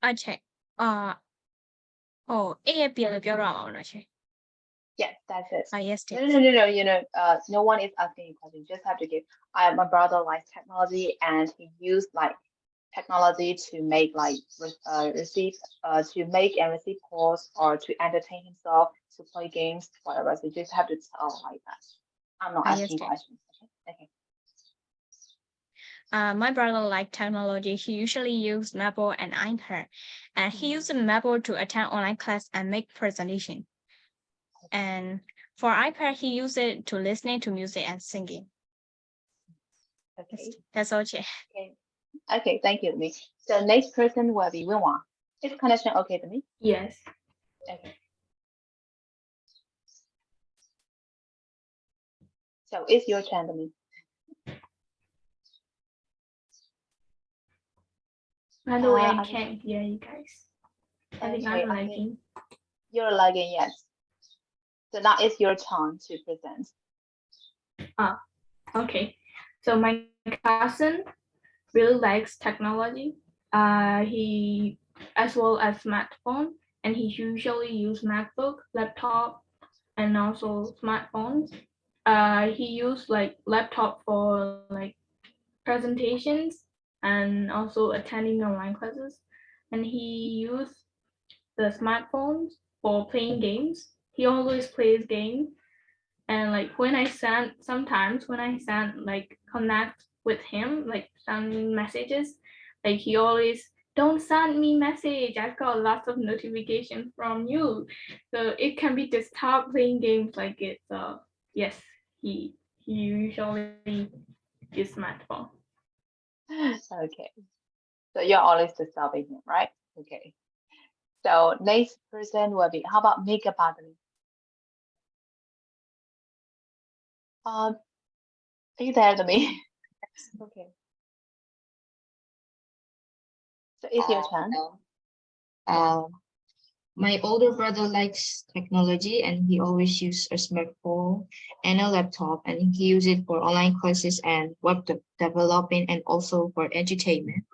Speaker 5: I check. Oh, A ပြန်လို့ပြောတော့အောင်နော်check.
Speaker 1: Yes, that's it.
Speaker 5: Yes,
Speaker 1: No,
Speaker 5: check.
Speaker 1: no, no, no, no one is asking you question. You just have to give. My brother likes technology and he used like technology to make like receive to make and receive calls or to entertain himself, to play games, whatever. So you just have to tell like that. I'm not
Speaker 5: Yes,
Speaker 1: asking
Speaker 5: check.
Speaker 1: questions. Okay.
Speaker 5: My brother likes technology. He usually uses Maple and iPad, and he uses Maple to attend online class and make presentation. And for iPad, he uses it to listening to music and singing.
Speaker 1: Okay.
Speaker 5: That's all, check.
Speaker 1: Okay. Okay. Thank you, me. So next person will be Winwa. Is connection okay to me?
Speaker 2: Yes.
Speaker 1: Okay. So it's your turn to me.
Speaker 2: By the way, I
Speaker 1: I
Speaker 2: can't hear you guys. I think
Speaker 1: Okay,
Speaker 2: I'm
Speaker 1: I think
Speaker 2: lagging.
Speaker 1: you're lagging, yes. So now it's your turn to present.
Speaker 2: Okay. So my cousin really likes technology. He as well as smartphone, and he usually use MacBook, laptop, and also smartphones. He used like laptop for like presentations and also attending online classes, and he used the smartphones for playing games. He always plays games, and like sometimes when I send like connect with him, like send messages, like he always don't send me message. I've got lots of notifications from you, so it can be just stop playing games like it. So yes, he usually use smartphone.
Speaker 1: Okay. So you're always disturbing him, right? Okay. So next person will be, how about makeup artist? Are you there to me? Okay. So it's your turn.
Speaker 6: My older brother likes technology and he always uses a smartphone and a laptop, and he uses it for online classes and web developing and also for entertainment.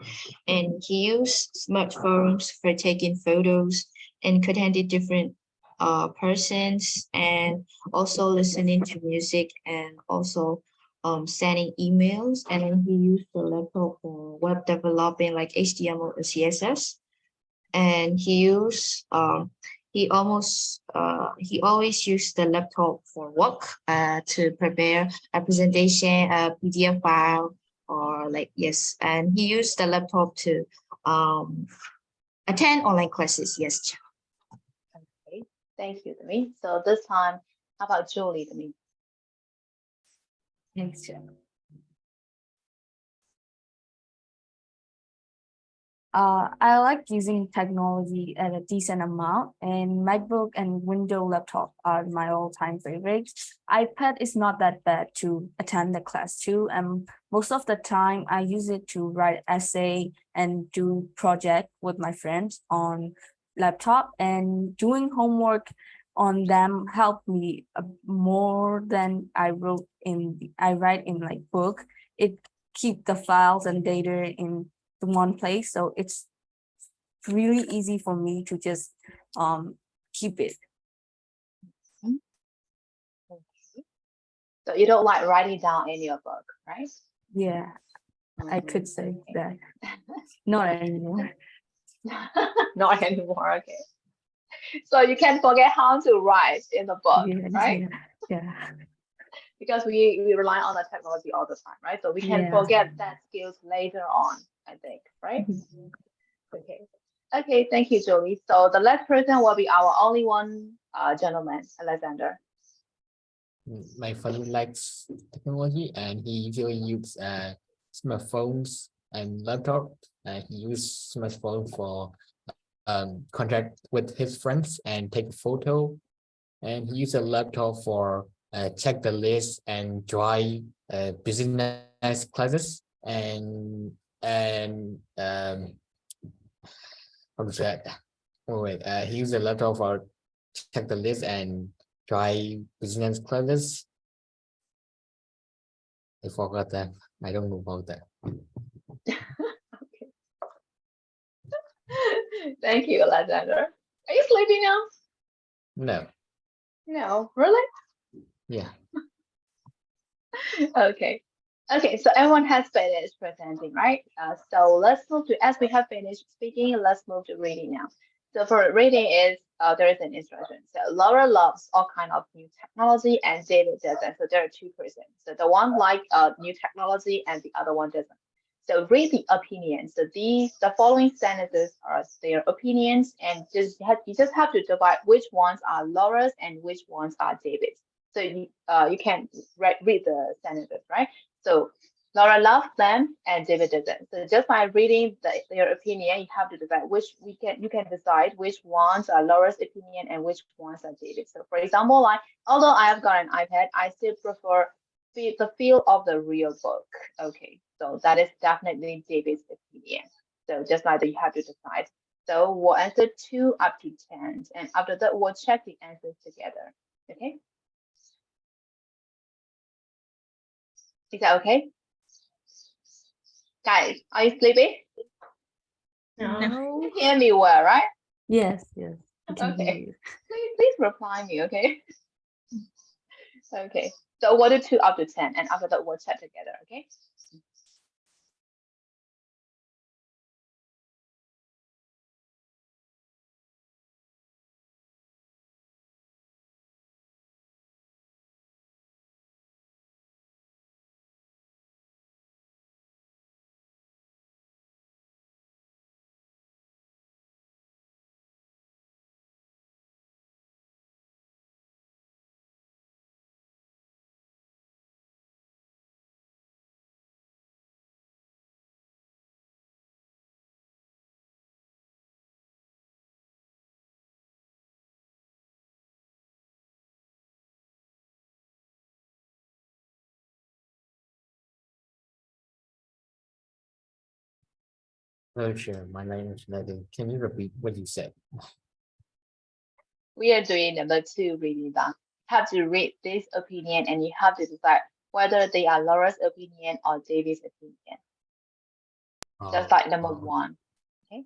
Speaker 6: And he uses smartphones for taking photos and contacting different persons, and also listening to music, and also sending emails. And then he used the laptop for web developing like HTML and CSS. And he always used the laptop for work to prepare a presentation, a PDF file, or like, yes. And he used the laptop to attend online classes. Yes.
Speaker 1: Okay. Thank you to me. So this time, how about Julie to me?
Speaker 3: Thanks, Jeff. I like using technology at a decent amount, and MacBook and Windows laptop are my all-time favorites. iPad is not that bad to attend the class too, and most of the time I use it to write essay and do project with my friends on laptop, and doing homework on them help me more than I write in like book. It keep the files and data in one place, so it's really easy for me to just keep it.
Speaker 1: Okay. So you don't like writing down in your book, right?
Speaker 3: Yeah, I could say that. Not anymore.
Speaker 1: Not anymore. Okay. So you can't forget how to write in the book,
Speaker 3: Yeah,
Speaker 1: right?
Speaker 3: yeah.
Speaker 1: Because we rely on the technology all the time, right? So we can
Speaker 3: Yeah.
Speaker 1: forget that skills later on, I think, right? Okay. Okay, thank you, Jolie. So the last person will be our only one gentleman, Alexander.
Speaker 4: my father likes technology, and he usually uses smartphones and laptop. He uses smartphone for contact with his friends and take photo, and he uses a laptop for check the list and join business classes, and how to say it? Oh wait, he uses a laptop for check the list and try business classes. I forgot that. I don't know about that.
Speaker 1: Thank you, Alexander. Are you sleeping now?
Speaker 4: No.
Speaker 1: No, really?
Speaker 4: Yeah.
Speaker 1: Okay. Okay, so everyone has finished presenting, right? So let's move to, as we have finished speaking, let's move to reading now. So for reading is, there is an instruction. So Laura loves all kind of new technology and David doesn't. So there are two persons. So the one like new technology and the other one doesn't. So read the opinions. So the following sentences are their opinions, and you just have to divide which ones are Laura's and which ones are David's. So you can read the sentences, right? So Laura loves them and David doesn't. So just by reading their opinion, you have to decide you can decide which ones are Laura's opinion and which ones are David's. So for example, like although I have got an iPad, I still prefer the feel of the real book. Okay, so that is definitely David's opinion. So just like that, you have to decide. So we'll answer 2 up to 10, and after that, we'll check the answers together. Okay. Is that okay? Guys, are you sleeping?
Speaker 2: No.
Speaker 1: You can hear me well, right?
Speaker 3: Yes, yes. I can hear
Speaker 1: Okay.
Speaker 3: you.
Speaker 1: Please reply me, okay? Okay. So we'll do 2 up to 10, and after that, we'll chat together, okay?
Speaker 4: Oh, sure. My name is Nathan. Can you repeat what you said?
Speaker 1: We are doing number 2 reading down. You have to read this opinion, and you have to decide whether they are Laura's opinion or David's opinion. Just like number 1. Okay.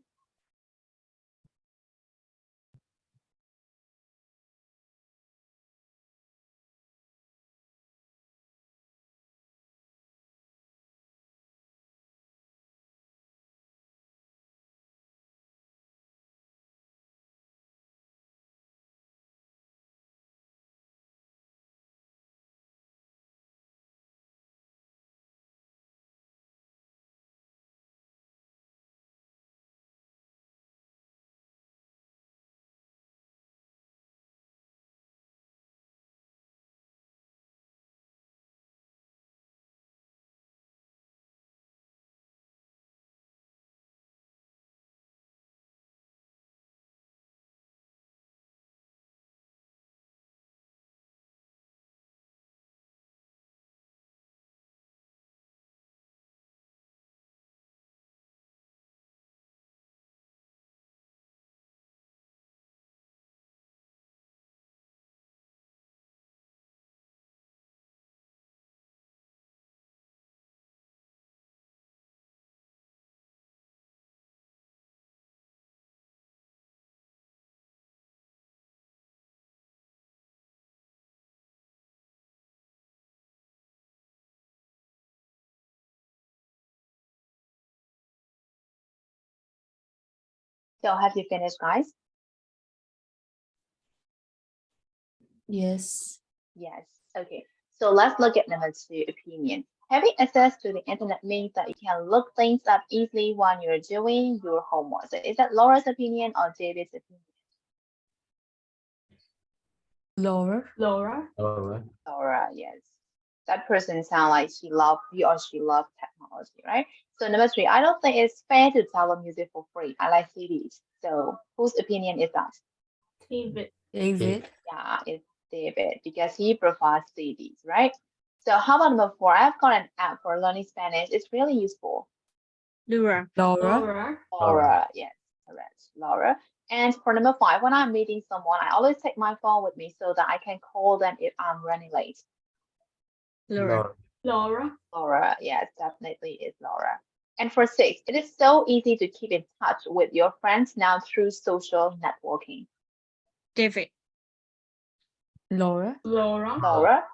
Speaker 1: So have you finished, guys?
Speaker 6: Yes.
Speaker 1: Yes. Okay. So let's look at number 2, opinion. Having access to the internet means that you can look things up easily while you're doing your homework. So is that Laura's opinion or David's opinion?
Speaker 3: Laura.
Speaker 2: Laura.
Speaker 4: Laura.
Speaker 1: Laura, yes. That person sound like he or she loves technology, right? So number 3, I don't think it's fair to download music for free. I like CDs. So whose opinion is that?
Speaker 2: David.
Speaker 3: David.
Speaker 1: Yeah, it's David because he prefers CDs, right? So how about number 4? I've got an app for learning Spanish. It's really useful.
Speaker 5: Laura.
Speaker 3: Laura.
Speaker 2: Laura.
Speaker 1: Laura, yes, correct, Laura. And for number 5, when I'm meeting someone, I always take my phone with me so that I can call them if I'm running late.
Speaker 5: Laura.
Speaker 2: Laura.
Speaker 1: Laura, yes, definitely is Laura. And for 6, it is so easy to keep in touch with your friends now through social networking.
Speaker 5: David.
Speaker 3: Laura.
Speaker 2: Laura.
Speaker 1: Laura,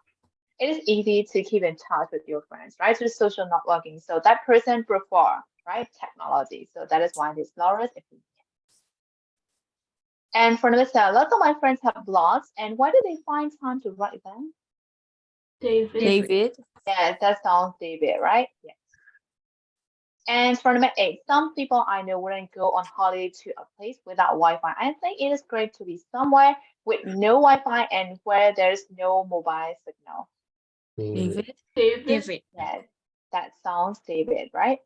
Speaker 1: it is easy to keep in touch with your friends, right, through social networking. So that person prefer, right, technology. So that is why it is Laura's opinion. And for number 7, lots of my friends have blogs, and why do they find time to write them?
Speaker 2: David.
Speaker 3: David.
Speaker 1: Yes, that sounds David, right? Yes. And for number 8, some people I know wouldn't go on holiday to a place without Wi-Fi. I think it is great to be somewhere with no Wi-Fi and where there's no mobile signal.
Speaker 3: David.
Speaker 2: David.
Speaker 5: David.
Speaker 1: Yes, that sounds David, right?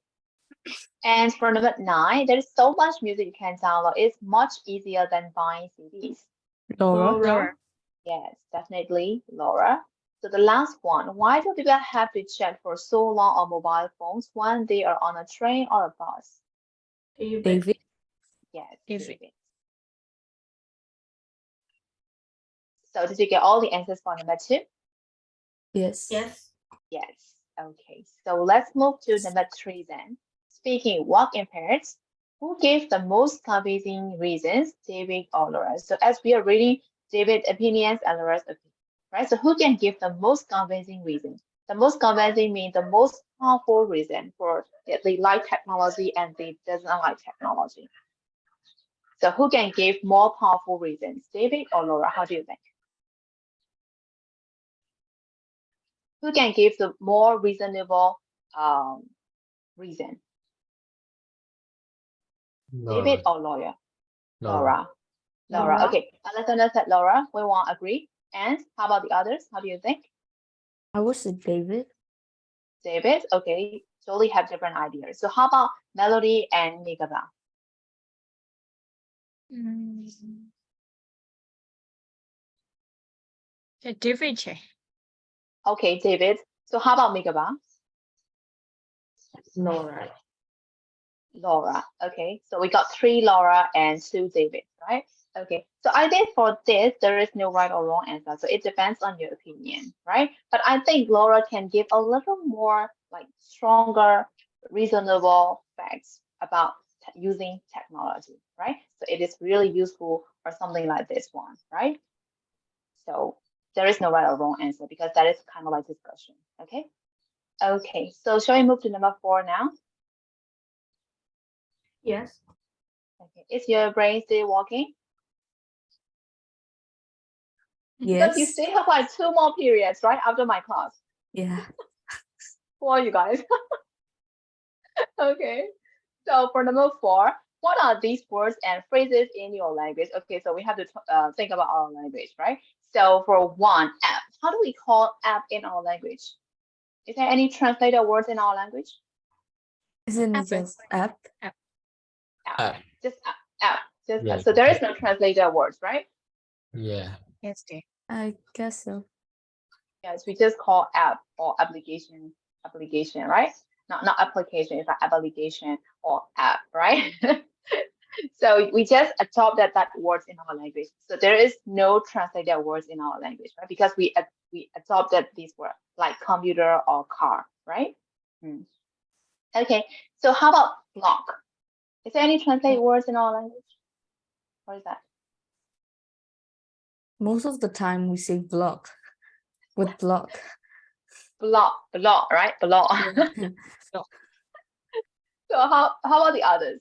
Speaker 1: And for number 9, there's so much music you can download. It's much easier than buying CDs.
Speaker 3: Laura.
Speaker 2: Laura.
Speaker 1: Yes, definitely, Laura. So the last one, why do people have to chat for so long on mobile phones when they are on a train or a bus?
Speaker 2: David.
Speaker 3: David.
Speaker 1: Yes,
Speaker 5: David.
Speaker 1: David. So did you get all the answers for number 2?
Speaker 3: Yes.
Speaker 2: Yes.
Speaker 1: Yes. Okay, so let's move to number 3 then. Speaking work impaired, who gave the most convincing reasons, David or Laura? So as we are reading David's opinions and Laura's opinions, right? So who can give the most convincing reason? The most convincing means the most powerful reason for that they like technology and they doesn't like technology. So who can give more powerful reasons, David or Laura? How do you think? Who can give the more reasonable reason? David or Laura? Laura.
Speaker 2: Laura.
Speaker 1: Okay, Alexander said Laura. We won't agree. And how about the others? How do you think?
Speaker 3: I would say David.
Speaker 1: David, okay, totally have different ideas. So how about Melody and Megaba?
Speaker 5: David. Che.
Speaker 1: Okay, David. So how about Megaba?
Speaker 6: Laura.
Speaker 1: Laura. Okay, so we got 3 Laura and 2 David, right? Okay, so I think for this, there is no right or wrong answer. So it depends on your opinion, right? But I think Laura can give a little more like stronger, reasonable facts about using technology, right? So it is really useful for something like this one, right? So there is no right or wrong answer because that is kind of like discussion, okay? Okay, so shall we move to number 4 now?
Speaker 2: Yes.
Speaker 1: Okay, is your brain still working?
Speaker 3: Yes.
Speaker 1: Because you still have like 2 more periods, right, after my class.
Speaker 3: Yeah.
Speaker 1: Who are you guys? Okay, so for number 4, what are these words and phrases in your language? Okay, so we have to think about our language, right? So for 1, app. How do we call app in our language? Is there any translated words in our language?
Speaker 3: Isn't it
Speaker 5: App.
Speaker 3: just app?
Speaker 4: App.
Speaker 1: Just app. Just
Speaker 4: Yeah.
Speaker 1: so there is no translated words, right?
Speaker 4: Yeah.
Speaker 5: Yes, dear.
Speaker 3: I guess so.
Speaker 1: Yes, we just call app or application, right? Not application, it's like application or app, right? So we just adopted that words in our language. So there is no translated words in our language, right? Because we adopted these words like computer or car, right? Okay, so how about block? Is there any translated words in our language? What is that?
Speaker 3: Most of the time we say block with block.
Speaker 1: Block, right? Block. So how about the others?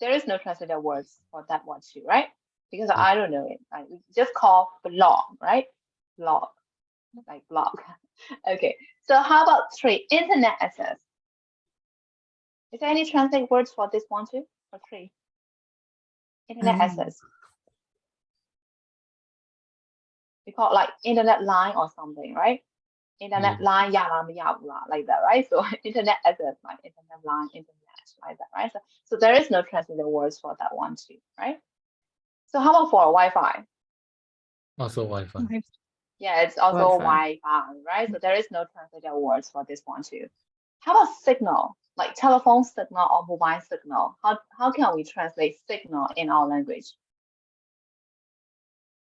Speaker 1: There is no translated words for that one too, right? Because I don't know it. Right? We just call blog, right? Blog, like blog. Okay. So how about 3, internet access? Is there any translated words for this one too? Or 3? Internet
Speaker 3: I don't know.
Speaker 1: access. We call it like internet line or something, right? Internet
Speaker 4: Yeah.
Speaker 1: line, like that, right? So internet as a like internet line, internet like that, right? So there is no translated words for that one too, right? So how about for Wi-Fi?
Speaker 4: Also Wi-Fi.
Speaker 1: Yeah, it's also
Speaker 3: Wi-Fi.
Speaker 1: Wi-Fi, right? So there is no translated words for this one too. How about signal, like telephone signal or mobile signal? How can we translate signal in our language?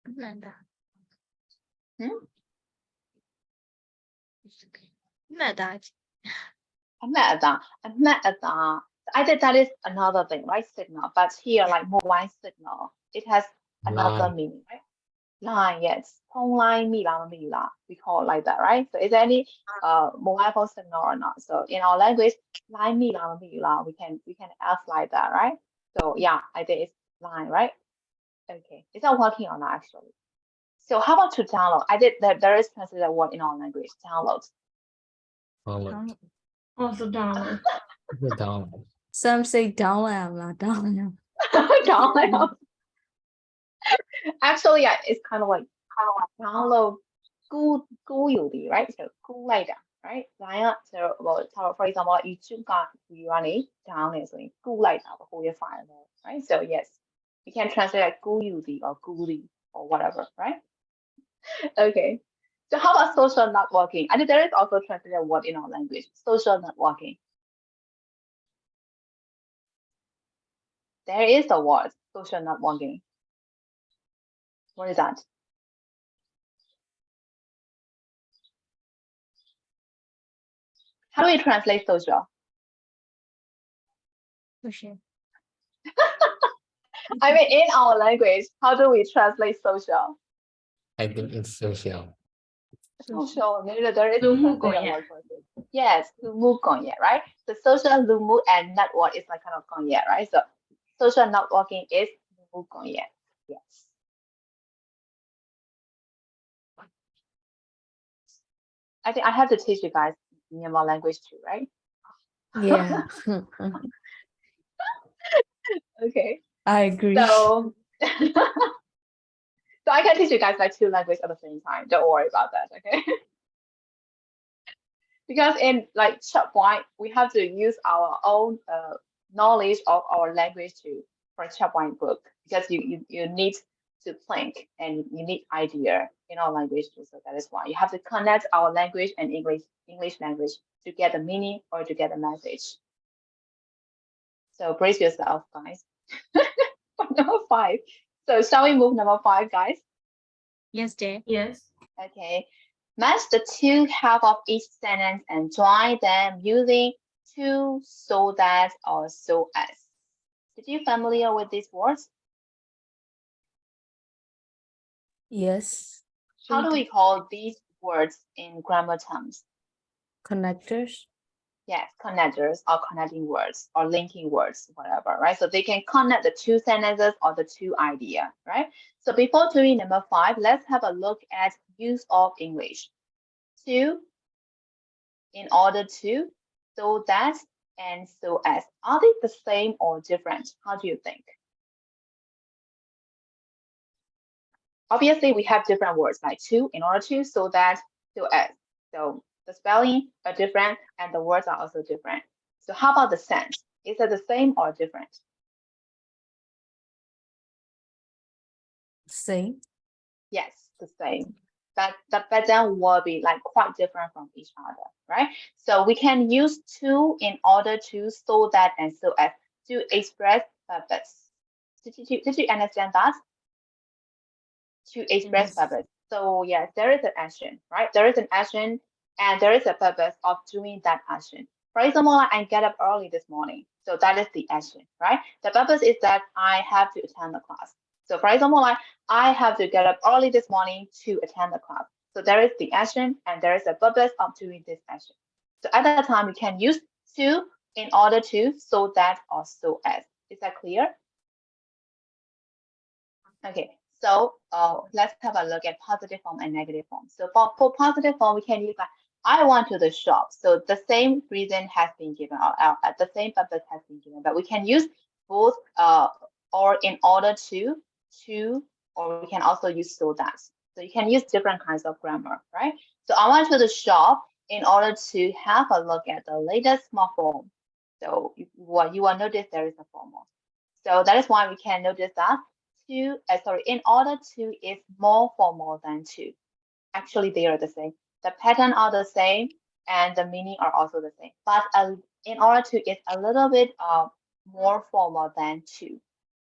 Speaker 1: I think that is another thing, right? Signal, but here like mobile signal, it has another
Speaker 4: Line.
Speaker 1: meaning, right? Line, yes. Phone line, we call it like that, right? So is there any mobile phone signal or not? So in our language, line we can ask like that, right? So yeah, I think it's line, right? Okay, it's not working or not actually. So how about to download? I did that there is translated word in our language, download.
Speaker 4: Download.
Speaker 2: Also download.
Speaker 4: The download.
Speaker 3: Some say download, download.
Speaker 1: Download. Actually, yeah, it's kind of like download right? So cool later, right? So well, for example, you got you running down is like cool later who you find, right? So yes, you can translate like or or whatever, right? Okay. So how about social networking? I think there is also translated word in our language, social networking. There is a word, social networking. What is that? How do we translate social? I mean, in our language, how do we translate social?
Speaker 4: I think it's social.
Speaker 1: Social, maybe there is a
Speaker 2: Lumu
Speaker 1: translated
Speaker 2: gongye.
Speaker 1: word for it. Yes, lumu gongye, right? The social lumu and network is like kind of gongye, right? So social networking is lumu gongye. Yes. I think I have to teach you guys Myanmar language too, right?
Speaker 3: Yeah,
Speaker 1: Okay.
Speaker 3: I agree.
Speaker 1: So so I can teach you guys like two languages at the same time. Don't worry about that, okay? Because in like Chapwine, we have to use our own knowledge of our language to for Chapwine book because you need to think and you need idea in our language too. So that is why you have to connect our language and English language to get the meaning or to get the message. So brace yourself, guys. For number 5. So shall we move number 5, guys?
Speaker 5: Yes, dear.
Speaker 2: Yes.
Speaker 1: Okay. Match the two halves of each sentence and join them using to, so that, or so as. Did you familiar with these words?
Speaker 3: Yes,
Speaker 1: How do we call these words in grammar terms?
Speaker 3: connectors.
Speaker 1: Yes, connectors or connecting words or linking words, whatever, right? So they can connect the two sentences or the two idea, right? So before doing number 5, let's have a look at use of English. To, in order to, so that, and so as. Are they the same or different? How do you think? Obviously, we have different words like to, in order to, so that, so as. So the spelling are different and the words are also different. So how about the sense? Is it the same or different?
Speaker 3: Same.
Speaker 1: Yes, the same. But then will be like quite different from each other, right? So we can use to, in order to, so that, and so as to express purpose. Did you understand that? To express
Speaker 3: Yes.
Speaker 1: purpose. So yes, there is an action, right? There is an action and there is a purpose of doing that action. For example, I get up early this morning. So that is the action, right? The purpose is that I have to attend the class. So for example, I have to get up early this morning to attend the class. So there is the action and there is a purpose of doing this action. So at that time, we can use to, in order to, so that, or so as. Is that clear? Okay, so let's have a look at positive form and negative form. So for positive form, we can use like, I went to the shop. So the same reason has been given, or the same purpose has been given, but we can use both or in order to, or we can also use so that. So you can use different kinds of grammar, right? So I went to the shop in order to have a look at the latest smartphone. So you will notice there is a formal. So that is why we can notice that in order to is more formal than to. Actually, they are the same. The pattern are the same and the meaning are also the same. But in order to is a little bit more formal than to.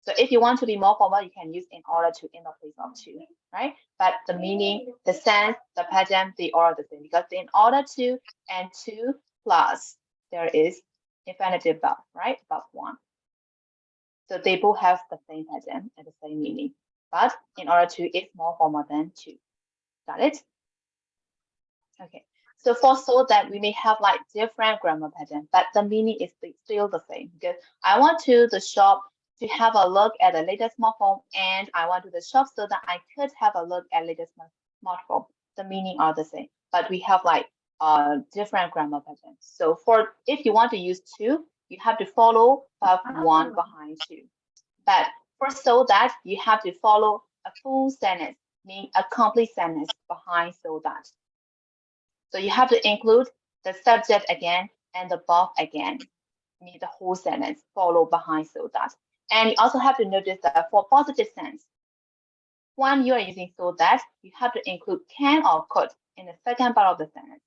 Speaker 1: So if you want to be more formal, you can use in order to in the place of to, right? But the meaning, the sense, the pattern, they are the same because in order to and to plus there is infinitive verb, right? Verb one. So they both have the same pattern and the same meaning. But in order to, it's more formal than to. Got it? Okay. So for so that we may have like different grammar pattern, but the meaning is still the same because I want to the shop to have a look at the latest smartphone and I went to the shop so that I could have a look at latest smartphone. The meaning are the same, but we have like different grammar patterns. So for if you want to use to, you have to follow one behind two. But for so that you have to follow a full sentence, meaning a complete sentence behind so that. So you have to include the subject again and the verb again, meaning the whole sentence follow behind so that. And you also have to notice that for positive sense, when you are using so that, you have to include can or could in the second part of the sentence.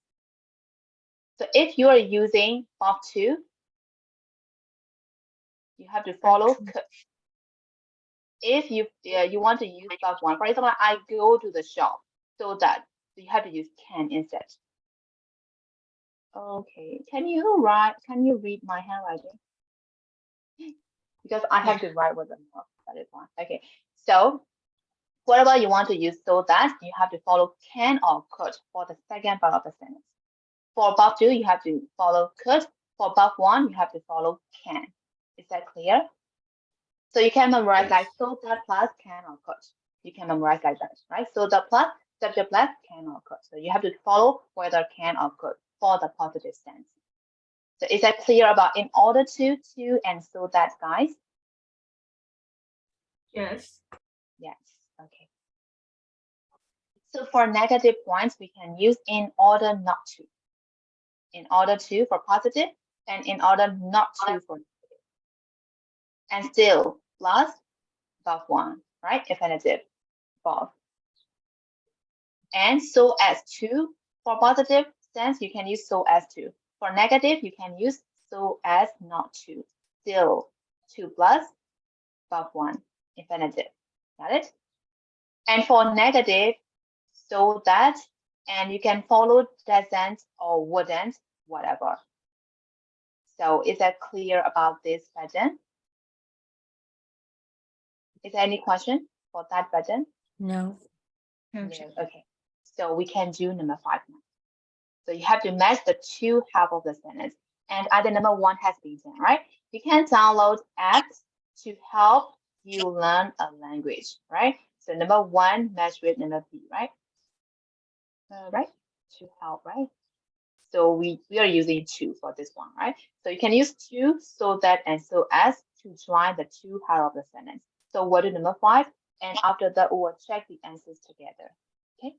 Speaker 1: So if you are using verb to, you have to follow could. If you want to use verb one, for example, I go to the shop so that, so you have to use can instead. Okay, can you read my handwriting? Because I have to write with them. That is one. Okay, so whatever you want to use so that, you have to follow can or could for the second part of the sentence. For verb two, you have to follow could. For verb one, you have to follow can. Is that clear? So you can memorize like so that plus can or could. You can memorize like that, right? So the plus, subject plus can or could. So you have to follow whether can or could for the positive sense. So is that clear about in order to, and so that, guys?
Speaker 2: Yes.
Speaker 1: Yes, okay. So for negative points, we can use in order not to. In order to for positive and in order not to for negative. And still plus verb one, right? Infinitive verb. And so as to for positive sense, you can use so as to. For negative, you can use so as not to. Still to plus verb one, infinitive. Got it? And for negative, so that, and you can follow doesn't or wouldn't, whatever. So is that clear about this pattern? Is there any question for that pattern?
Speaker 3: No.
Speaker 1: No. Okay. So we can do number 5 now. So you have to match the two half of the sentence. And either number 1 has been done, right? You can download apps to help you learn a language, right? So number 1 match with number B, right? Right? To help, right? So we are using to for this one, right? So you can use to, so that, and so as to join the two half of the sentence. So we'll do number 5, and after that we will check the answers together. Okay.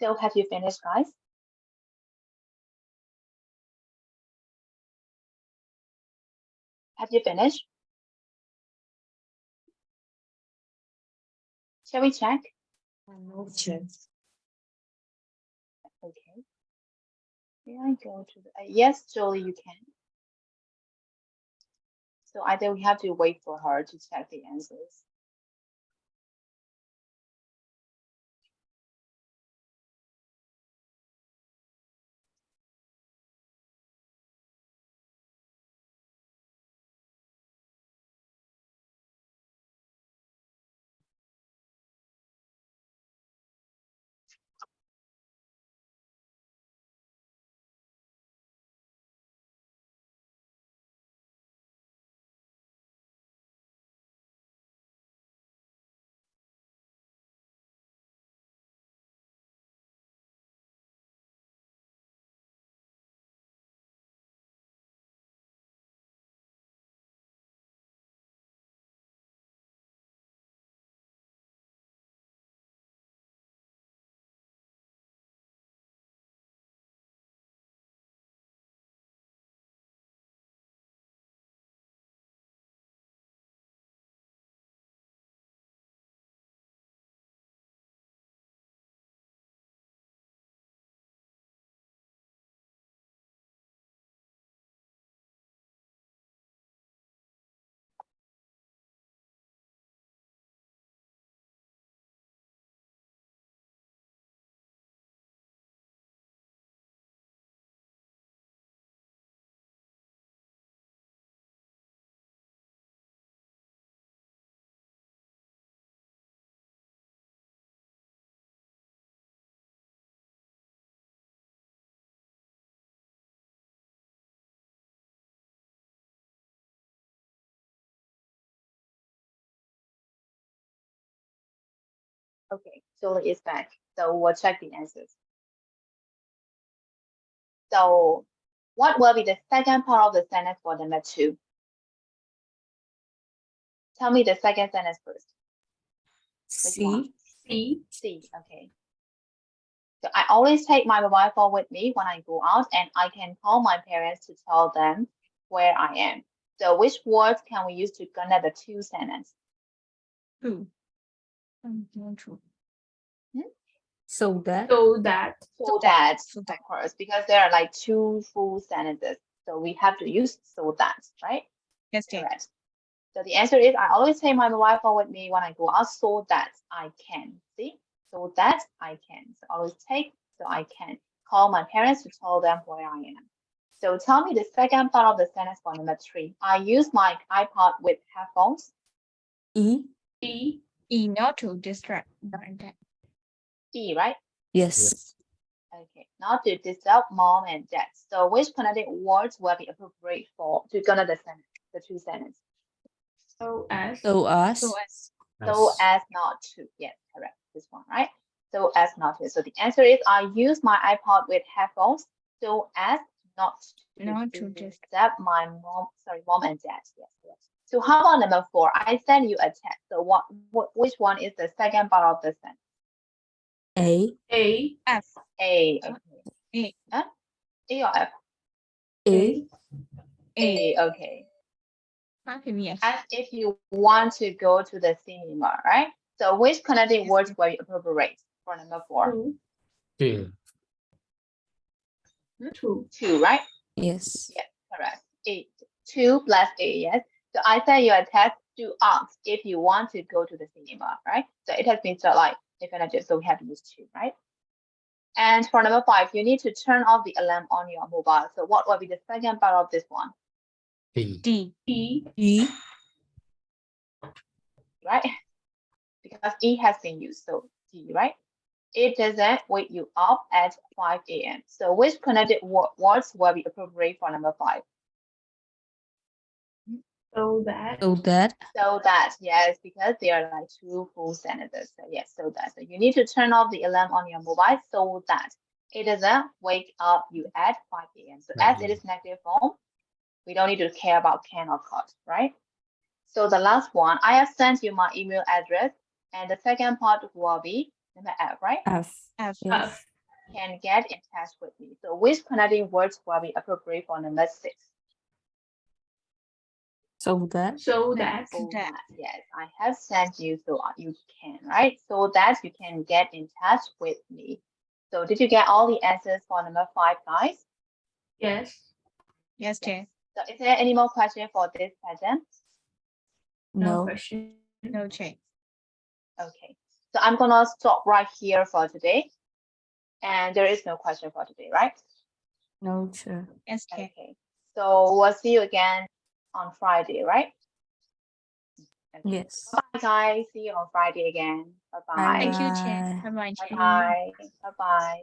Speaker 1: So have you finished, guys? Have you finished? Shall we check?
Speaker 6: No check.
Speaker 1: Okay. May I go to the, yes, Jolie, you can. So either we have to wait for her to check the answers. Okay, Jolie is back. So we'll check the answers. So what will be the second part of the sentence for number 2? Tell me the second sentence first. Which one?
Speaker 3: C.
Speaker 2: C.
Speaker 1: Okay. So I always take my mobile phone with me when I go out, and I can call my parents to tell them where I am. So which words can we use to connect the 2 sentences?
Speaker 3: True. Not true.
Speaker 1: Hmm?
Speaker 3: So that.
Speaker 2: So that.
Speaker 1: So that,
Speaker 3: So
Speaker 1: of
Speaker 3: that.
Speaker 1: course, because there are like 2 full sentences. So we have to use so that, right?
Speaker 3: Yes,
Speaker 1: Correct. So the answer is I always take my mobile phone with me when I go out so that I can. See? So that I can. So I always take so I can call my parents to tell them where I am. So tell me the second part of the sentence for number 3. I use my iPod with headphones.
Speaker 3: E.
Speaker 2: E.
Speaker 5: E, not to distract. That.
Speaker 1: E, right?
Speaker 3: Yes.
Speaker 1: Okay. Not to disturb mom and dad. So which connected words will be appropriate for to connect the sentence, the 2 sentences?
Speaker 2: So as.
Speaker 3: So us.
Speaker 5: So as.
Speaker 1: So as not to. Yes, correct. This one, right? So as not to. So the answer is I use my iPod with headphones so as not to disturb my mom and dad. Yes, yes. So how about number 4? I send you a text. So which one is the second part of the sentence?
Speaker 3: A.
Speaker 2: A.
Speaker 5: F.
Speaker 1: A. Okay.
Speaker 5: A.
Speaker 1: Huh? A or F?
Speaker 3: A.
Speaker 1: A. Okay.
Speaker 5: Yes.
Speaker 1: As if you want to go to the cinema, right? So which connecting words will you appropriate for number 4?
Speaker 2: Two.
Speaker 4: Two.
Speaker 1: 2, right?
Speaker 3: Yes.
Speaker 1: Yes, correct. 2 plus A, yes. So I send you a text to ask if you want to go to the cinema, right? So it has been said like definitive, so we have to use 2, right? And for number 5, you need to turn off the alarm on your mobile. So what will be the second part of this one?
Speaker 4: D.
Speaker 5: D.
Speaker 2: E.
Speaker 3: E.
Speaker 1: Right? Because E has been used, so D, right? It doesn't wake you up at 5 a.m. So which connected words will be appropriate for number 5?
Speaker 2: So that.
Speaker 3: So that.
Speaker 1: So that, yes, because they are like 2 full sentences. So yes, so that. So you need to turn off the alarm on your mobile so that it doesn't wake up you at 5 a.m. So as it is negative form, we don't need to care about can or could, right? So the last one, I have sent you my email address, and the second part will be Number F, right?
Speaker 3: F.
Speaker 5: F.
Speaker 3: Yes.
Speaker 1: Can get in touch with me. So which connecting words will be appropriate for number 6?
Speaker 2: So
Speaker 3: So that.
Speaker 2: that.
Speaker 1: So
Speaker 5: that.
Speaker 1: that, yes, I have sent you so you can, right? So that you can get in touch with me. So did you get all the answers for number 5, guys?
Speaker 2: Yes.
Speaker 5: Yes, teacher.
Speaker 1: So is there any more question for this pattern?
Speaker 2: No
Speaker 3: No.
Speaker 2: question.
Speaker 5: No, teacher.
Speaker 1: Okay, so I'm gonna stop right here for today. And there is no question for today, right?
Speaker 3: No, sure.
Speaker 5: Yes, teacher.
Speaker 1: Okay, so we'll see you again on Friday, right? Okay.
Speaker 3: Yes.
Speaker 1: Bye, guys. See you on Friday again. Bye-bye.
Speaker 5: Thank you, teacher.
Speaker 3: Bye.
Speaker 5: Bye-bye, teacher.
Speaker 1: Bye-bye. Bye-bye.